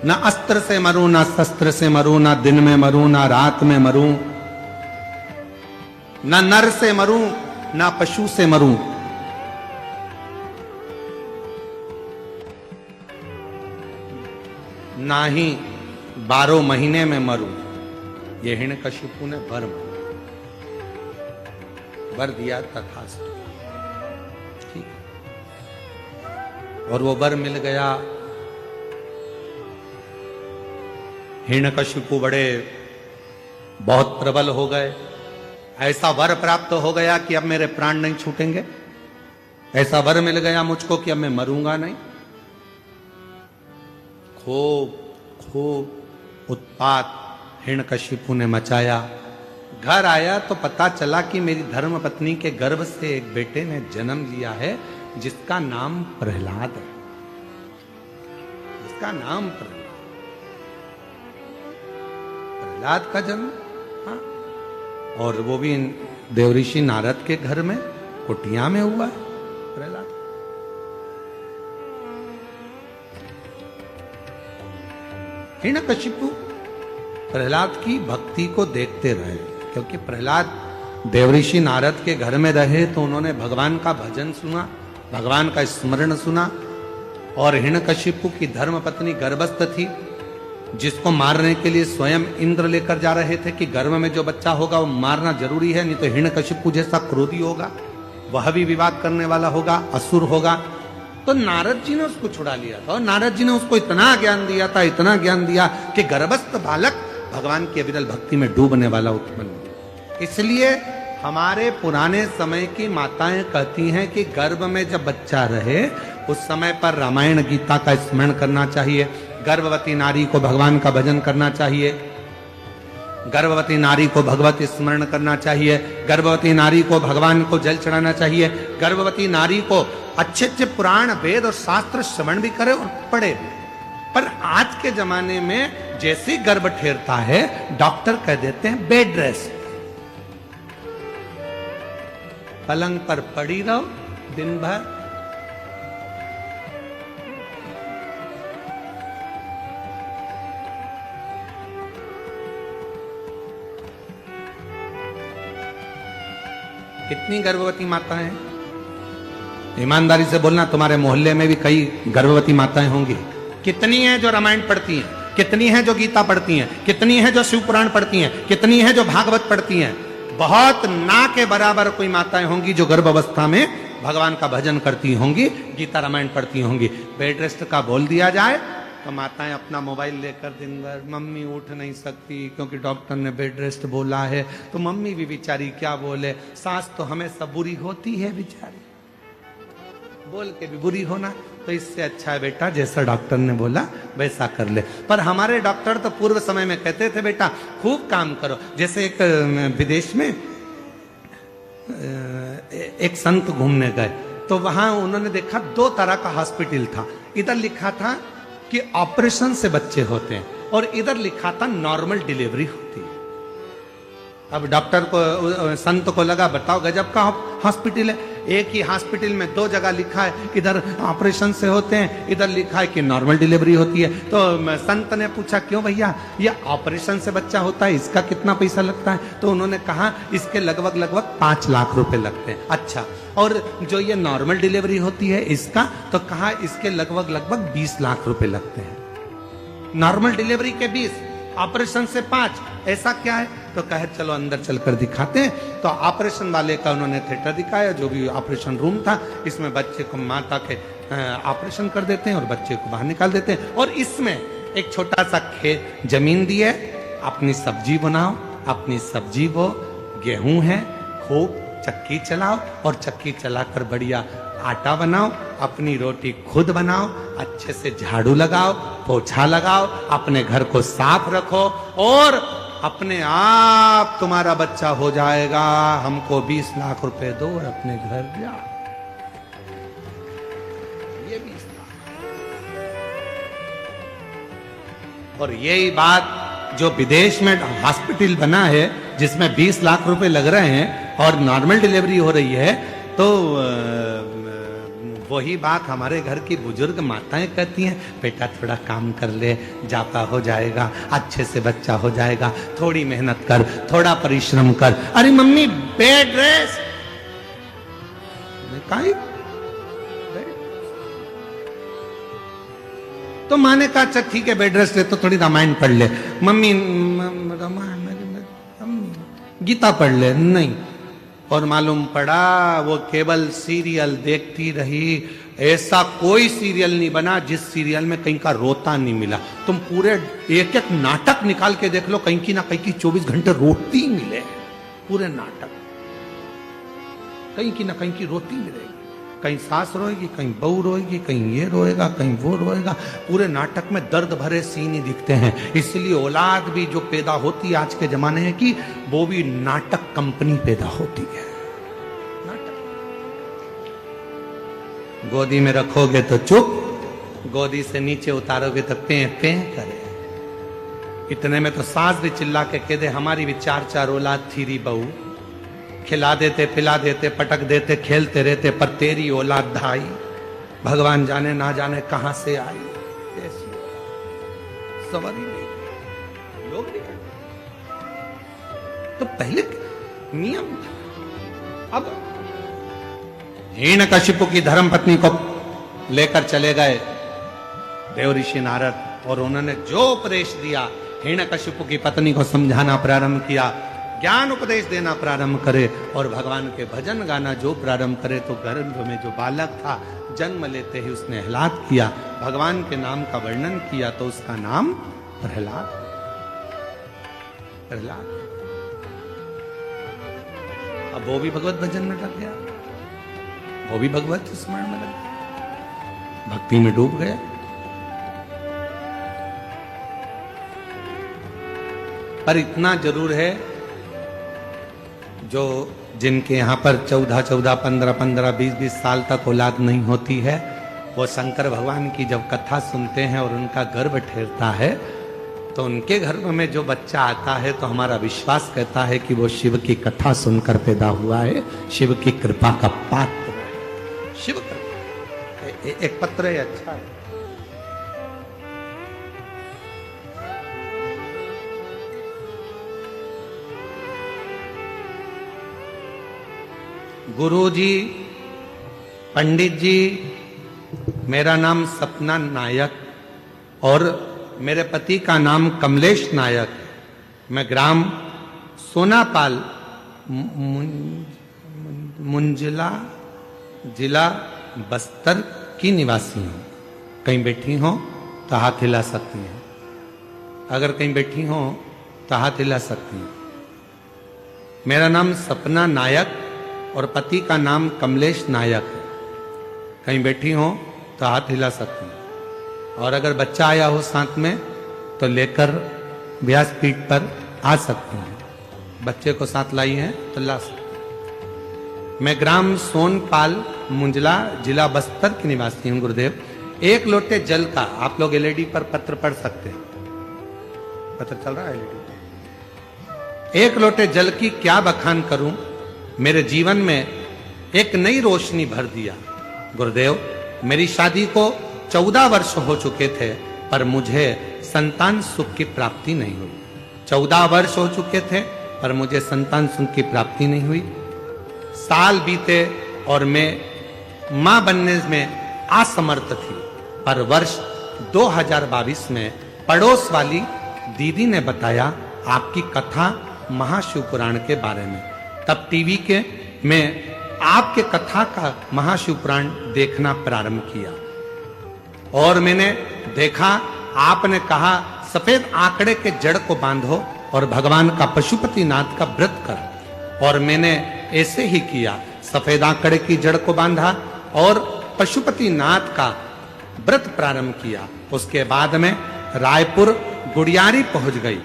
ना अस्त्र से मरूं, ना शस्त्र से मरूं, ना दिन में मरूं, ना रात में मरूं, ना नर से मरूं, ना पशु से मरूं, ना ही 12 महीने में मरूं। ये हिरण्यकशिपु ने वर मांगा, वर दिया तथास्तु, ठीक। और वो वर मिल गया। हिरण्यकशिपु बड़े बहुत प्रबल हो गए। ऐसा वर प्राप्त हो गया कि अब मेरे प्राण नहीं छूटेंगे। ऐसा वर मिल गया मुझको कि अब मैं मरूंगा नहीं। खूब खूब उत्पात हिरण्यकशिपु ने मचाया। घर आया तो पता चला कि मेरी धर्म पत्नी के गर्भ से एक बेटे ने जन्म लिया है जिसका नाम प्रहलाद है, जिसका नाम प्रहलाद का जन्म। हाँ, और वो भी देवऋषि नारद के घर में कुटिया में हुआ है प्रहलाद। हिरण्यकशिपु प्रहलाद की भक्ति को देखते रहे, क्योंकि प्रहलाद देवऋषि नारद के घर में रहे तो उन्होंने भगवान का भजन सुना, भगवान का स्मरण सुना। और हिरण्यकशिपु की धर्मपत्नी गर्भस्थ थी, जिसको मारने के लिए स्वयं इंद्र लेकर जा रहे थे कि गर्भ में जो बच्चा होगा वो मारना जरूरी है, नहीं तो हिरण्यकशिपु जैसा क्रोधी होगा, वह भी विवाद करने वाला होगा, असुर होगा। तो नारद जी ने उसको छुड़ा लिया था और नारद जी ने उसको इतना ज्ञान दिया था, इतना ज्ञान दिया कि गर्भस्थ बालक भगवान की अविरल भक्ति में डूबने वाला उत्पन्न हुआ। इसलिए हमारे पुराने समय की माताएं कहती हैं कि गर्भ में जब बच्चा रहे उस समय पर रामायण गीता का स्मरण करना चाहिए, गर्भवती नारी को भगवान का भजन करना चाहिए, गर्भवती नारी को भगवत स्मरण करना चाहिए, गर्भवती नारी को भगवान को जल चढ़ाना चाहिए, गर्भवती नारी को अच्छे अच्छे पुराण वेद और शास्त्र श्रवण भी करे और पढ़े भी। पर आज के जमाने में जैसे गर्भ ठेरता है डॉक्टर कह देते हैं बेड रेस्ट, पलंग पर पड़ी रहो दिन भर। कितनी गर्भवती माताएं हैं? ईमानदारी से बोलना, तुम्हारे मोहल्ले में भी कई गर्भवती माताएं होंगी। कितनी हैं जो रामायण पढ़ती हैं, कितनी हैं जो गीता पढ़ती हैं, कितनी हैं जो शिव पुराण पढ़ती हैं, कितनी हैं जो भागवत पढ़ती हैं। बहुत ना के बराबर कोई माताएं होंगी जो गर्भ अवस्था में भगवान का भजन करती होंगी, गीता रामायण पढ़ती होंगी। बेड रेस्ट का बोल दिया जाए तो माताएं अपना मोबाइल लेकर दिन भर, मम्मी उठ नहीं सकती क्योंकि डॉक्टर ने बेड रेस्ट बोला है। तो मम्मी भी बेचारी क्या बोले, सास तो हमेशा बुरी होती है बेचारी, बोल के भी बुरी होना। तो इससे अच्छा है बेटा जैसा डॉक्टर ने बोला वैसा कर ले। पर हमारे डॉक्टर तो पूर्व समय में कहते थे बेटा खूब काम करो। जैसे एक विदेश में एक संत घूमने गए तो वहां उन्होंने देखा 2 तरह का हॉस्पिटल था। इधर लिखा था कि ऑपरेशन से बच्चे होते हैं और इधर लिखा था नॉर्मल डिलीवरी होती है। अब डॉक्टर को, संत को लगा बताओ गजब का हॉस्पिटल है। एक ही हॉस्पिटल में 2 जगह लिखा है, इधर ऑपरेशन से होते हैं, इधर लिखा है कि नॉर्मल डिलीवरी होती है। तो संत ने पूछा क्यों भैया, ये ऑपरेशन से बच्चा होता है, इसका कितना पैसा लगता है? तो उन्होंने कहा इसके लगभग 5 लाख रुपए लगते हैं। अच्छा, और जो ये नॉर्मल डिलीवरी होती है इसका? तो कहा इसके लगभग 20 लाख रुपए लगते हैं। नॉर्मल डिलीवरी के 20, ऑपरेशन से 5, ऐसा क्या है? तो कहे चलो अंदर चलकर दिखाते हैं। तो ऑपरेशन वाले का उन्होंने थिएटर दिखाया, जो भी ऑपरेशन रूम था। इसमें बच्चे को माता के ऑपरेशन कर देते हैं और बच्चे को बाहर निकाल देते हैं। और इसमें एक छोटा सा खेत जमीन दी है, अपनी सब्जी बनाओ, अपनी सब्जी बो, गेहूं है, खूब चक्की चलाओ और चक्की चलाकर बढ़िया आटा बनाओ, अपनी रोटी खुद बनाओ, अच्छे से झाड़ू लगाओ, पोछा लगाओ, अपने घर को साफ रखो और अपने आप तुम्हारा बच्चा हो जाएगा। हमको 20 लाख रुपए दो और अपने घर जाओ। ये 20 लाख। और यही बात जो विदेश में हॉस्पिटल बना है जिसमें 20 लाख रुपए लग रहे हैं और नॉर्मल डिलीवरी हो रही है, तो वही बात हमारे घर की बुजुर्ग माताएं कहती हैं, बेटा थोड़ा काम कर ले, जापा हो जाएगा, अच्छे से बच्चा हो जाएगा, थोड़ी मेहनत कर, थोड़ा परिश्रम कर। अरे मम्मी बेड रेस्ट, तो माँ ने कहा अच्छा ठीक है बेड रेस्ट है तो थोड़ी रामायण पढ़ ले। मम्मी रामायण गीता पढ़ ले, नहीं। और मालूम पड़ा वो केवल सीरियल देखती रही। ऐसा कोई सीरियल नहीं बना जिस सीरियल में कहीं का रोता नहीं मिला। तुम पूरे एक एक नाटक निकाल के देख लो, कहीं की ना कहीं की 24 घंटे रोती मिले। पूरे नाटक कहीं की ना कहीं की रोती मिलेगी। कहीं सास रोएगी, कहीं बहू रोएगी, कहीं ये रोएगा, कहीं वो रोएगा। पूरे नाटक में दर्द भरे सीन ही दिखते हैं। इसलिए औलाद भी जो पैदा होती है आज के जमाने की, वो भी नाटक कंपनी पैदा होती है। नाटक गोदी में रखोगे तो चुप, गोदी से नीचे उतारोगे तो पे पे करे। इतने में तो सास भी चिल्ला के कह दे हमारी भी 4 औलाद थी री बहू, खिला देते, पिला देते, पटक देते, खेलते रहते, पर तेरी औलाद धाई भगवान जाने ना जाने कहां से आई। ऐसी सवाल ही नहीं। लोग नहीं तो पहले नियम। अब हिरण्यकशिपु की धर्मपत्नी को लेकर चले गए देव ऋषि नारद और उन्होंने जो उपदेश दिया, हिरण्यकशिपु की पत्नी को समझाना प्रारंभ किया, ज्ञान उपदेश देना प्रारंभ करे और भगवान के भजन गाना जो प्रारंभ करे। तो गर्भ में जो बालक था जन्म लेते ही उसने आह्लाद किया, भगवान के नाम का वर्णन किया, तो उसका नाम प्रहलाद। प्रहलाद अब वो भी भगवत भजन में लग गया, वो भी भगवत स्मरण में लग गया, भक्ति में डूब गया। पर इतना जरूर है, जो जिनके यहाँ पर 14-14, 15-15, 20-20 साल तक औलाद नहीं होती है, वो शंकर भगवान की जब कथा सुनते हैं और उनका गर्भ ठहरता है, तो उनके गर्भ में जो बच्चा आता है तो हमारा विश्वास कहता है कि वो शिव की कथा सुनकर पैदा हुआ है, शिव की कृपा का पात्र है। शिव कृपा एक पत्र है, अच्छा है। गुरु जी, पंडित जी, मेरा नाम सपना नायक और मेरे पति का नाम कमलेश नायक है। मैं ग्राम सोनापाल मुंजिला जिला बस्तर की निवासी हूँ। कहीं बैठी हो तो हाथ हिला सकती हैं, अगर कहीं बैठी हो तो हाथ हिला सकती हैं। मेरा नाम सपना नायक और पति का नाम कमलेश नायक है। कहीं बैठी हो तो हाथ हिला सकती हैं, और अगर बच्चा आया हो साथ में तो लेकर व्यासपीठ पर आ सकते हैं। बच्चे को साथ लाई हैं तो ला सकते हैं। मैं ग्राम सोनपाल मुंजला जिला बस्तर की निवासी हूं गुरुदेव। एक लोटे जल का, आप लोग एलईडी पर पत्र पढ़ सकते हैं, पत्र चल रहा है एलईडी पर। एक लोटे जल की क्या बखान करूं, मेरे जीवन में एक नई रोशनी भर दिया। गुरुदेव, मेरी शादी को 14 वर्ष हो चुके थे, पर मुझे संतान सुख की प्राप्ति नहीं हुई। 14 वर्ष हो चुके थे पर मुझे संतान सुख की प्राप्ति नहीं हुई। साल बीते और मैं मां बनने में असमर्थ थी, पर वर्ष 2022 में पड़ोस वाली दीदी ने बताया आपकी कथा महाशिव पुराण के बारे में। तब टीवी के में आपके कथा का महाशिव पुराण देखना प्रारंभ किया और मैंने देखा आपने कहा सफेद आंकड़े के जड़ को बांधो और भगवान का पशुपतिनाथ का व्रत करो, और मैंने ऐसे ही किया। सफेद आंकड़े की जड़ को बांधा और पशुपतिनाथ का व्रत प्रारंभ किया। उसके बाद में रायपुर गुड़ियारी पहुंच गई।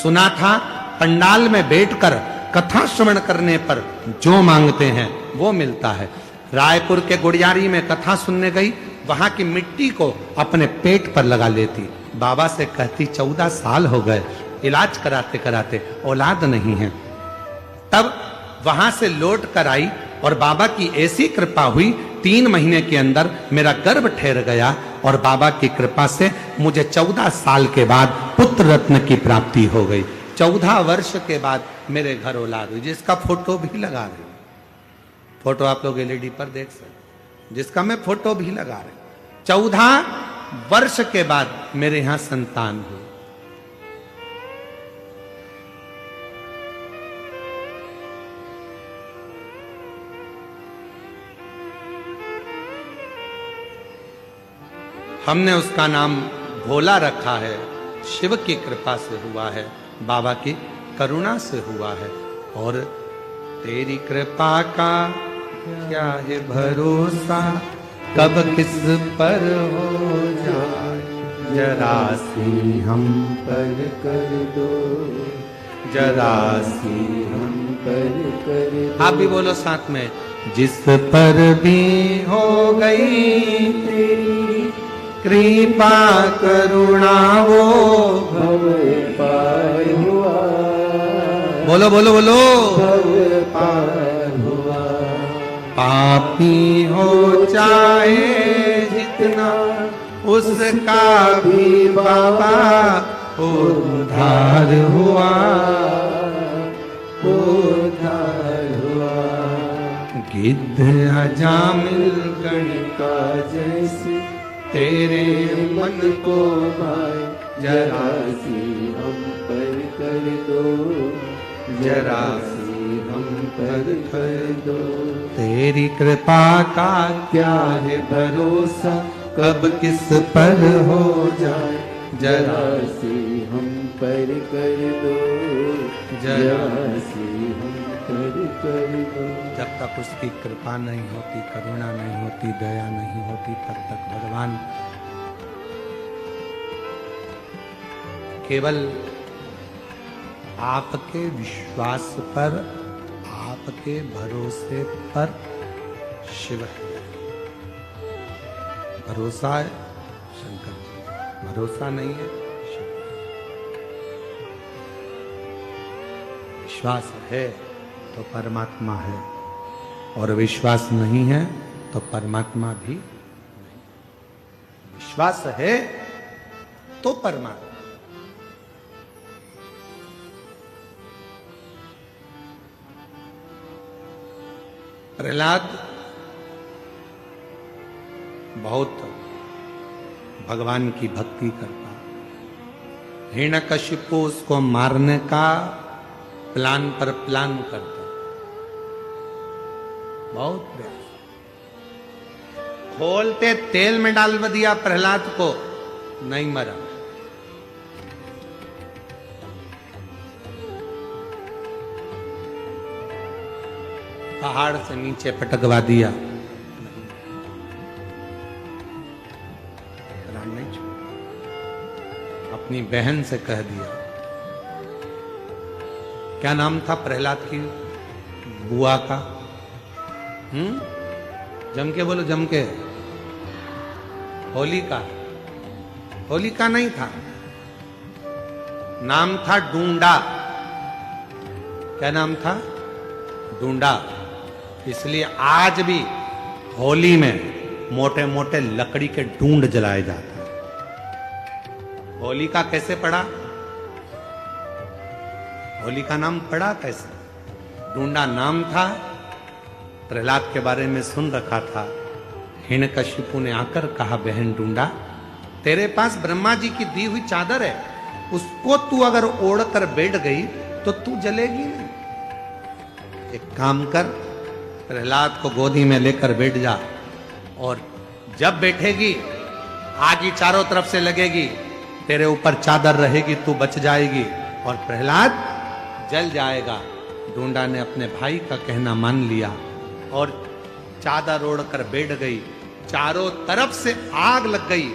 सुना था पंडाल में बैठकर कथा श्रवण करने पर जो मांगते हैं वो मिलता है। रायपुर के गुड़ियारी में कथा सुनने गई, वहां की मिट्टी को अपने पेट पर लगा लेती। बाबा से कहती 14 साल हो गए, इलाज कराते कराते औलाद नहीं है। तब वहां से लौट कर आई और बाबा की ऐसी कृपा हुई, 3 महीने के अंदर मेरा गर्भ ठहर गया और बाबा की कृपा से मुझे 14 साल के बाद पुत्र रत्न की प्राप्ति हो गई। 14 वर्ष के बाद मेरे घर औलाद हुई, जिसका फोटो भी लगा रही। फोटो आप लोग एलईडी पर देख सकते, जिसका मैं फोटो भी लगा रही। 14 वर्ष के बाद मेरे यहां संतान हुई। हमने उसका नाम भोला रखा है। शिव की कृपा से हुआ है, बाबा की करुणा से हुआ है। और तेरी कृपा का क्या है भरोसा, कब किस पर हो जाए, जरा सी हम पर कर दो, जरा सी हम पर कर दो। आप भी बोलो साथ में, जिस पर भी हो गई तेरी कृपा करुणा वो भव पार हुआ, बोलो बोलो बोलो, भव पार हुआ। पापी हो चाहे जितना उसका भी बाबा उद्धार हुआ, उद्धार हुआ। गिद्ध अजामिल गणिका जैसे तेरे मन को भाई, जरा सी हम पर कर दो, जरा सी हम पर कर दो। तेरी कृपा का क्या है भरोसा, कब किस पर हो जाए, जरा सी हम पर कर दो, जरा सी हम पर कर दो। जब तक उसकी कृपा नहीं होती, करुणा नहीं होती, दया नहीं होती, तब तक भगवान केवल आपके विश्वास पर आपके भरोसे पर शिव है। भरोसा है शंकर जी, भरोसा नहीं है शिव। विश्वास है तो परमात्मा है, और विश्वास नहीं है तो परमात्मा भी नहीं। विश्वास है तो परमात्मा। प्रहलाद बहुत भगवान की भक्ति करता, हिरण्यकशिपु उसको मारने का प्लान पर प्लान करता, बहुत प्रयास। खोलते तेल में डाल दिया प्रहलाद को, नहीं मरा। पहाड़ से नीचे पटकवा दिया, प्राण नहीं छोड़ा। अपनी बहन से कह दिया, क्या नाम था प्रहलाद की बुआ का? जम के बोलो, जम के। होलिका। होलिका नहीं था, नाम था डूंडा। क्या नाम था? डूंडा। इसलिए आज भी होली में मोटे मोटे लकड़ी के डूंड जलाए जाते हैं। होलिका कैसे पड़ा? होलिका नाम पड़ा कैसे? डूंडा नाम था। प्रहलाद के बारे में सुन रखा था। हिरण्यकशिपु ने आकर कहा, बहन डूंडा, तेरे पास ब्रह्मा जी की दी हुई चादर है, उसको तू अगर ओढ़कर बैठ गई तो तू जलेगी नहीं। एक काम कर, प्रहलाद को गोदी में लेकर बैठ जा, और जब बैठेगी आग ही चारों तरफ से लगेगी, तेरे ऊपर चादर रहेगी, तू बच जाएगी और प्रहलाद जल जाएगा। डूंडा ने अपने भाई का कहना मान लिया और चादर ओढ़कर बैठ गई। चारों तरफ से आग लग गई।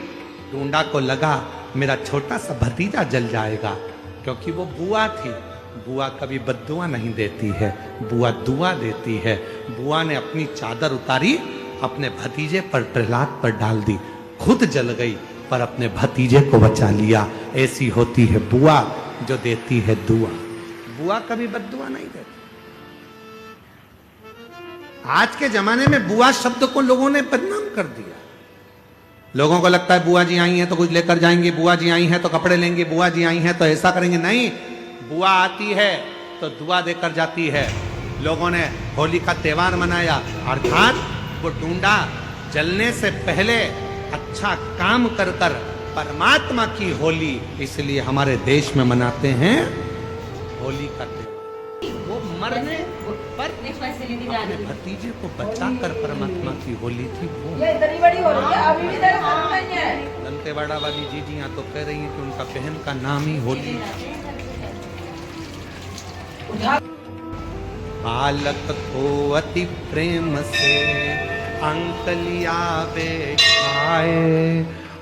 डूंडा को लगा मेरा छोटा सा भतीजा जल जाएगा, क्योंकि वो बुआ थी। बुआ कभी बद्दुआ नहीं देती है, बुआ दुआ देती है। बुआ ने अपनी चादर उतारी, अपने भतीजे पर, प्रहलाद पर डाल दी, खुद जल गई पर अपने भतीजे को बचा लिया। ऐसी होती है बुआ जो देती है दुआ। बुआ कभी बद्दुआ नहीं देती। आज के जमाने में बुआ शब्द को लोगों ने बदनाम कर दिया। लोगों को लगता है बुआ जी आई हैं तो कुछ लेकर जाएंगे, बुआ जी आई हैं तो कपड़े लेंगे, बुआ जी आई हैं तो ऐसा करेंगे। नहीं, बुआ आती है तो दुआ देकर जाती है। लोगों ने होली का त्योहार मनाया, अर्थात वो डूंडा जलने से पहले अच्छा काम कर कर परमात्मा की होली, इसलिए हमारे देश में मनाते हैं होली का त्योहार। वो मरने पर अपने भतीजे को बचाकर परमात्मा की होली थी वो। ये इतनी बड़ी होली है, अभी भी दर्शन नहीं है। दंतेवाड़ा वाली जीजियां तो कह रही हैं कि उनका बहन का नाम ही होली। बालक को अति प्रेम से अंकलिया बैठाए,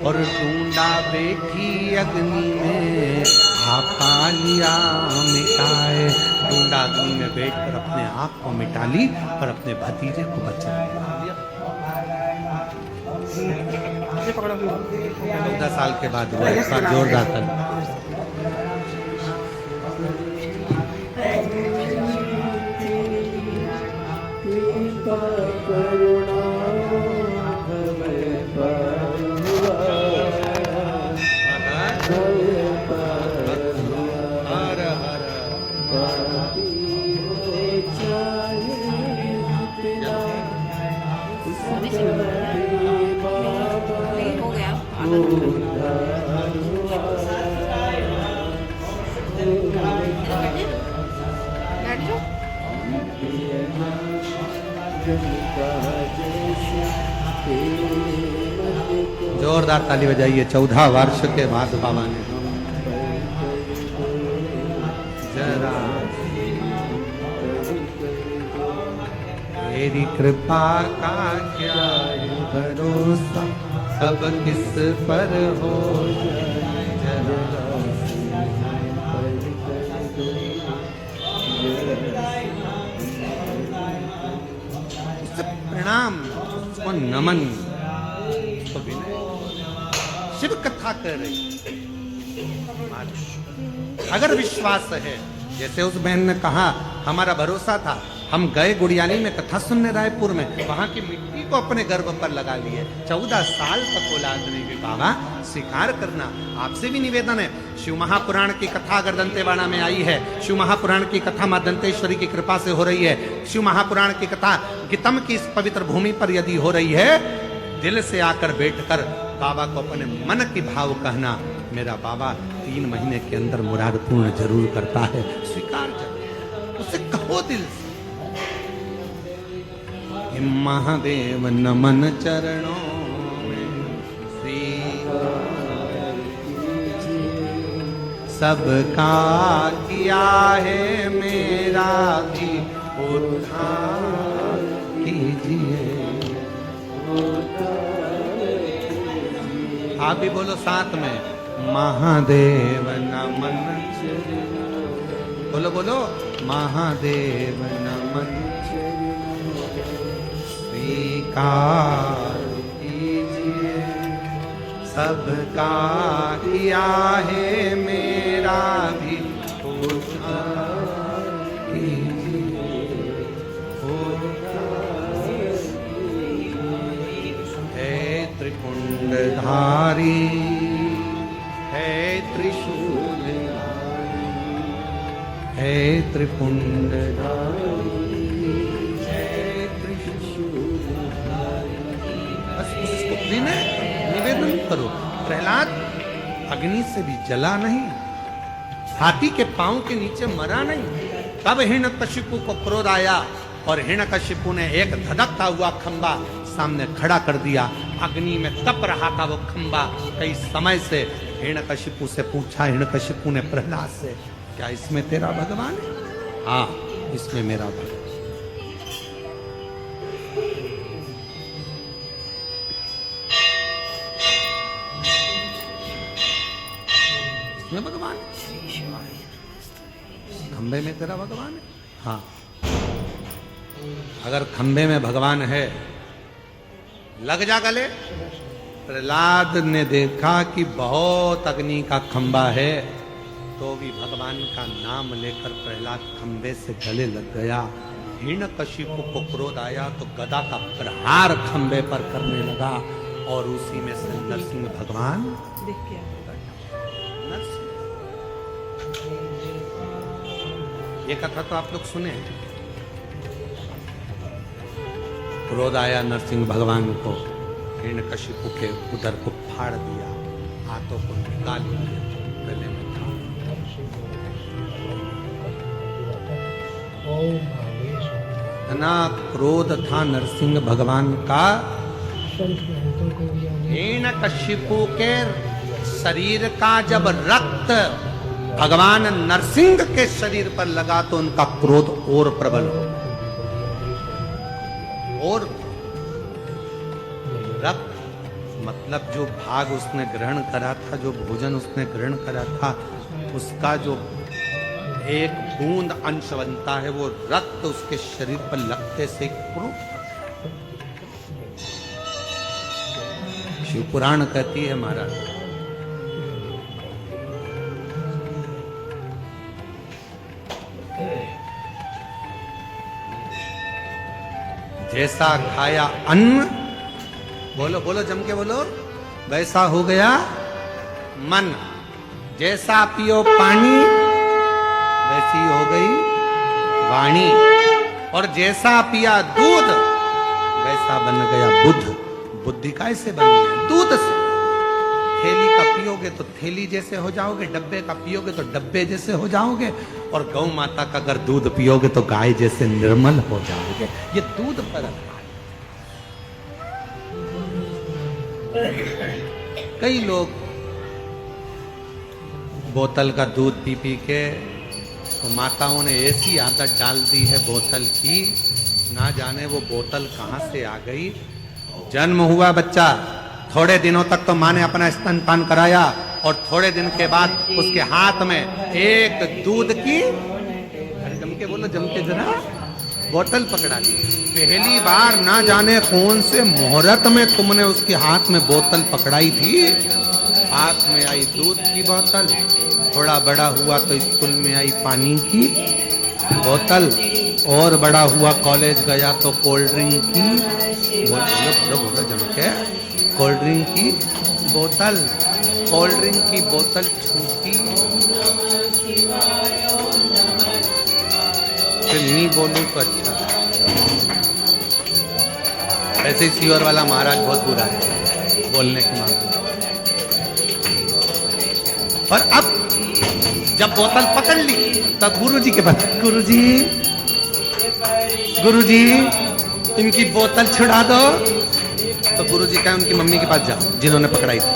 और डूंडा बैठी अग्नि में आपा लिया मिटाए। डूंडा अग्नि में बैठकर अपने आप को मिटा ली और अपने भतीजे को बचा लिया। 14 साल के बाद हुआ, एक बार जोरदार था। जोरदार ताली बजाइए। 14 वर्ष के बाद बाबा ने जरा मेरी कृपा का क्या भरोसा, सब किस पर हो नमन। तो विनय शिव कथा कर रही। अगर विश्वास है, जैसे उस बहन ने कहा हमारा भरोसा था, हम गए गुड़ियानी में कथा सुनने रायपुर में, वहां की मिट्टी को अपने गर्भ पर लगा लिए। 14 साल तक औलाद नहीं हुई। बाबा स्वीकार करना, आपसे भी निवेदन है। शिव महापुराण की कथा अगर दंतेवाड़ा में आई है, शिव महापुराण की कथा मां दंतेश्वरी की कृपा से हो रही है, शिव महापुराण की कथा गीतम की इस पवित्र भूमि पर यदि हो रही है, दिल से आकर बैठकर बाबा को अपने मन की भाव कहना, मेरा बाबा 3 महीने के अंदर मुराद पूर्ण जरूर करता है। स्वीकार कर, उसे कहो दिल से, महादेव नमन चरणों में स्वीकार सबका किया है, मेरा भी उद्धार कीजिए। आप भी बोलो साथ में, महादेव नमन। बोलो बोलो, महादेव नमन स्वीकार कीजिए, सबका किया है, मेरा भी उद्धार कीजिए। है त्रिपुंडधारी, है त्रिशूलधारी, है त्रिपुंडधारी, निवेदन करो। प्रहलाद अग्नि से भी जला नहीं, हाथी के पांव के नीचे मरा नहीं। तब हिरण्यकशिपु को क्रोध आया और हिरण्यकशिपु ने एक धधकता हुआ खंबा सामने खड़ा कर दिया। अग्नि में तप रहा था वो खंबा कई समय से। हिरण्यकशिपु से पूछा हिरण्यकशिपु ने प्रहलाद से, क्या इसमें तेरा भगवान है? हाँ, इसमें मेरा भगवान। में भगवान, खंबे में तेरा भगवान है? हाँ, अगर खंबे में भगवान है, लग जा गले। प्रहलाद ने देखा कि बहुत अग्नि का खंबा है, तो भी भगवान का नाम लेकर प्रहलाद खंबे से गले लग गया। हिरण्यकशिपु को क्रोध आया तो गदा का प्रहार खंबे पर करने लगा और उसी में से नरसिंह भगवान दिख गया। ये कथा तो आप लोग सुने हैं। क्रोध आया नरसिंह भगवान को, हिरण्यकशिपु के उदर को फाड़ दिया, हाथों को निकाल लिया, गले में था। इतना क्रोध था नरसिंह भगवान का। हिरण्यकशिपु के शरीर का जब रक्त भगवान नरसिंह के शरीर पर लगा तो उनका क्रोध और प्रबल हो। और रक्त मतलब जो भाग उसने ग्रहण करा था, जो भोजन उसने ग्रहण करा था, उसका जो एक बूंद अंश बनता है, वो रक्त उसके शरीर पर लगते से क्रोध। शिव पुराण कहती है महाराज, जैसा खाया अन्न, बोलो बोलो जम के बोलो, वैसा हो गया मन। जैसा पियो पानी, वैसी हो गई वाणी। और जैसा पिया दूध, वैसा बन गया बुद्ध। बुद्धि कैसे बनी है? दूध से। थैली का पियोगे तो थैली जैसे हो जाओगे, डब्बे का पियोगे तो डब्बे जैसे हो जाओगे, और गौ माता का अगर दूध पियोगे तो गाय जैसे निर्मल हो जाओगे। ये दूध पर कई लोग बोतल का दूध पी पी के, तो माताओं ने ऐसी आदत डाल दी है बोतल की, ना जाने वो बोतल कहां से आ गई। जन्म हुआ बच्चा, थोड़े दिनों तक तो माँ ने अपना स्तनपान कराया, और थोड़े दिन के बाद उसके हाथ में एक दूध की, जम के बोलो, जम के जरा, बोतल पकड़ा ली। पहली बार ना जाने कौन से मुहूर्त में तुमने उसके हाथ में बोतल पकड़ाई थी। हाथ में आई दूध की बोतल, थोड़ा बड़ा हुआ तो स्कूल में आई पानी की बोतल, और बड़ा हुआ कॉलेज गया तो कोल्ड ड्रिंक की बोलो जम के कोल्ड ड्रिंक की बोतल, कोल्ड ड्रिंक की बोतल छूटी। फिर नहीं बोलूं तो अच्छा। ऐसे ही सीवर वाला महाराज बहुत बुरा है बोलने के मामले। और अब जब बोतल पकड़ ली तब गुरुजी के पास, गुरुजी इनकी बोतल छुड़ा दो। तो गुरुजी कहा उनकी मम्मी के पास जाओ जिन्होंने पकड़ाई थी,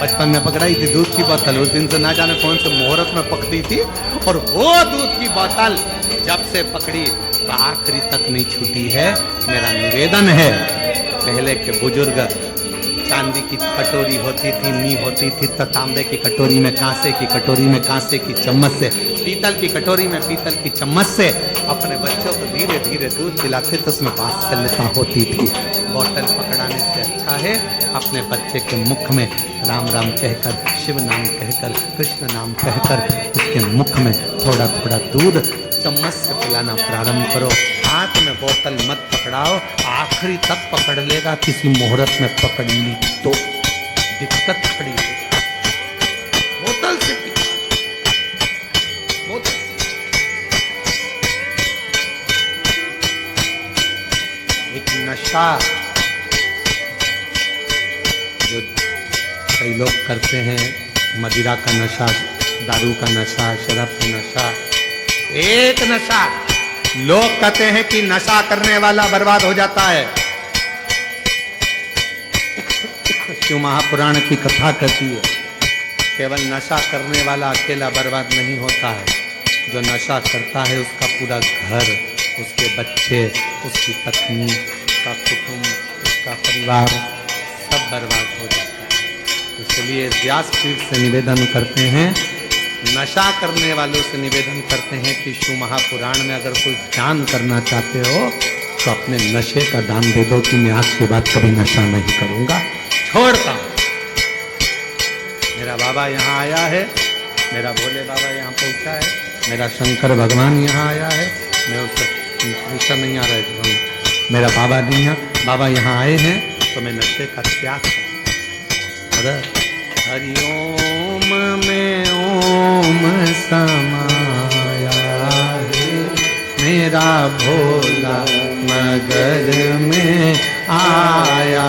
बचपन में पकड़ाई थी दूध की बोतल। उस दिन से ना जाने कौन से मुहूर्त में पकड़ी थी, और वो दूध की बोतल जब से पकड़ी तो आखिरी तक नहीं छूटी है। मेरा निवेदन है, पहले के बुजुर्ग चांदी की कटोरी होती थी, नी होती थी, तो तांबे की कटोरी में, कांसे की कटोरी में, कांसे की चम्मच से, पीतल की कटोरी में, पीतल की चम्मच से अपने बच्चों को धीरे धीरे दूध पिलाते तो उसमें वात्सल्यता होती थी। बोतल पकड़ाने से अच्छा है अपने बच्चे के मुख में राम राम कहकर, शिव नाम कहकर, कृष्ण नाम कहकर उसके मुख में थोड़ा थोड़ा दूध चम्मच से पिलाना प्रारंभ करो। हाथ में बोतल मत पकड़ाओ, आखिरी तक पकड़ लेगा, किसी मुहूर्त में पकड़ ली तो दिक्कत खड़ी है। बोतल से बोतल एक नशा जो कई लोग करते हैं, मदिरा का नशा, दारू का नशा, शराब का नशा, एक नशा। लोग कहते हैं कि नशा करने वाला बर्बाद हो जाता है। शिव महापुराण की कथा कहती है केवल नशा करने वाला अकेला बर्बाद नहीं होता है, जो नशा करता है उसका पूरा घर, उसके बच्चे, उसकी पत्नी, उसका कुटुंब, उसका परिवार सब बर्बाद हो जाता है। इसलिए व्यासपीठ से निवेदन करते हैं, नशा करने वालों से निवेदन करते हैं कि शिव महापुराण में अगर कोई दान करना चाहते हो तो अपने नशे का दान दे दो कि मैं आज के बाद कभी नशा नहीं करूंगा, छोड़ता हूं। मेरा बाबा यहाँ आया है, मेरा भोले बाबा यहाँ पहुंचा है, मेरा शंकर भगवान यहाँ आया है, मैं उससे हमेशा नहीं आ रहा है, मेरा बाबा नहीं है, बाबा यहाँ आए हैं तो मैं नशे का त्याग करूं। हरिओम में ओम समाया है, मेरा भोला मगर में आया।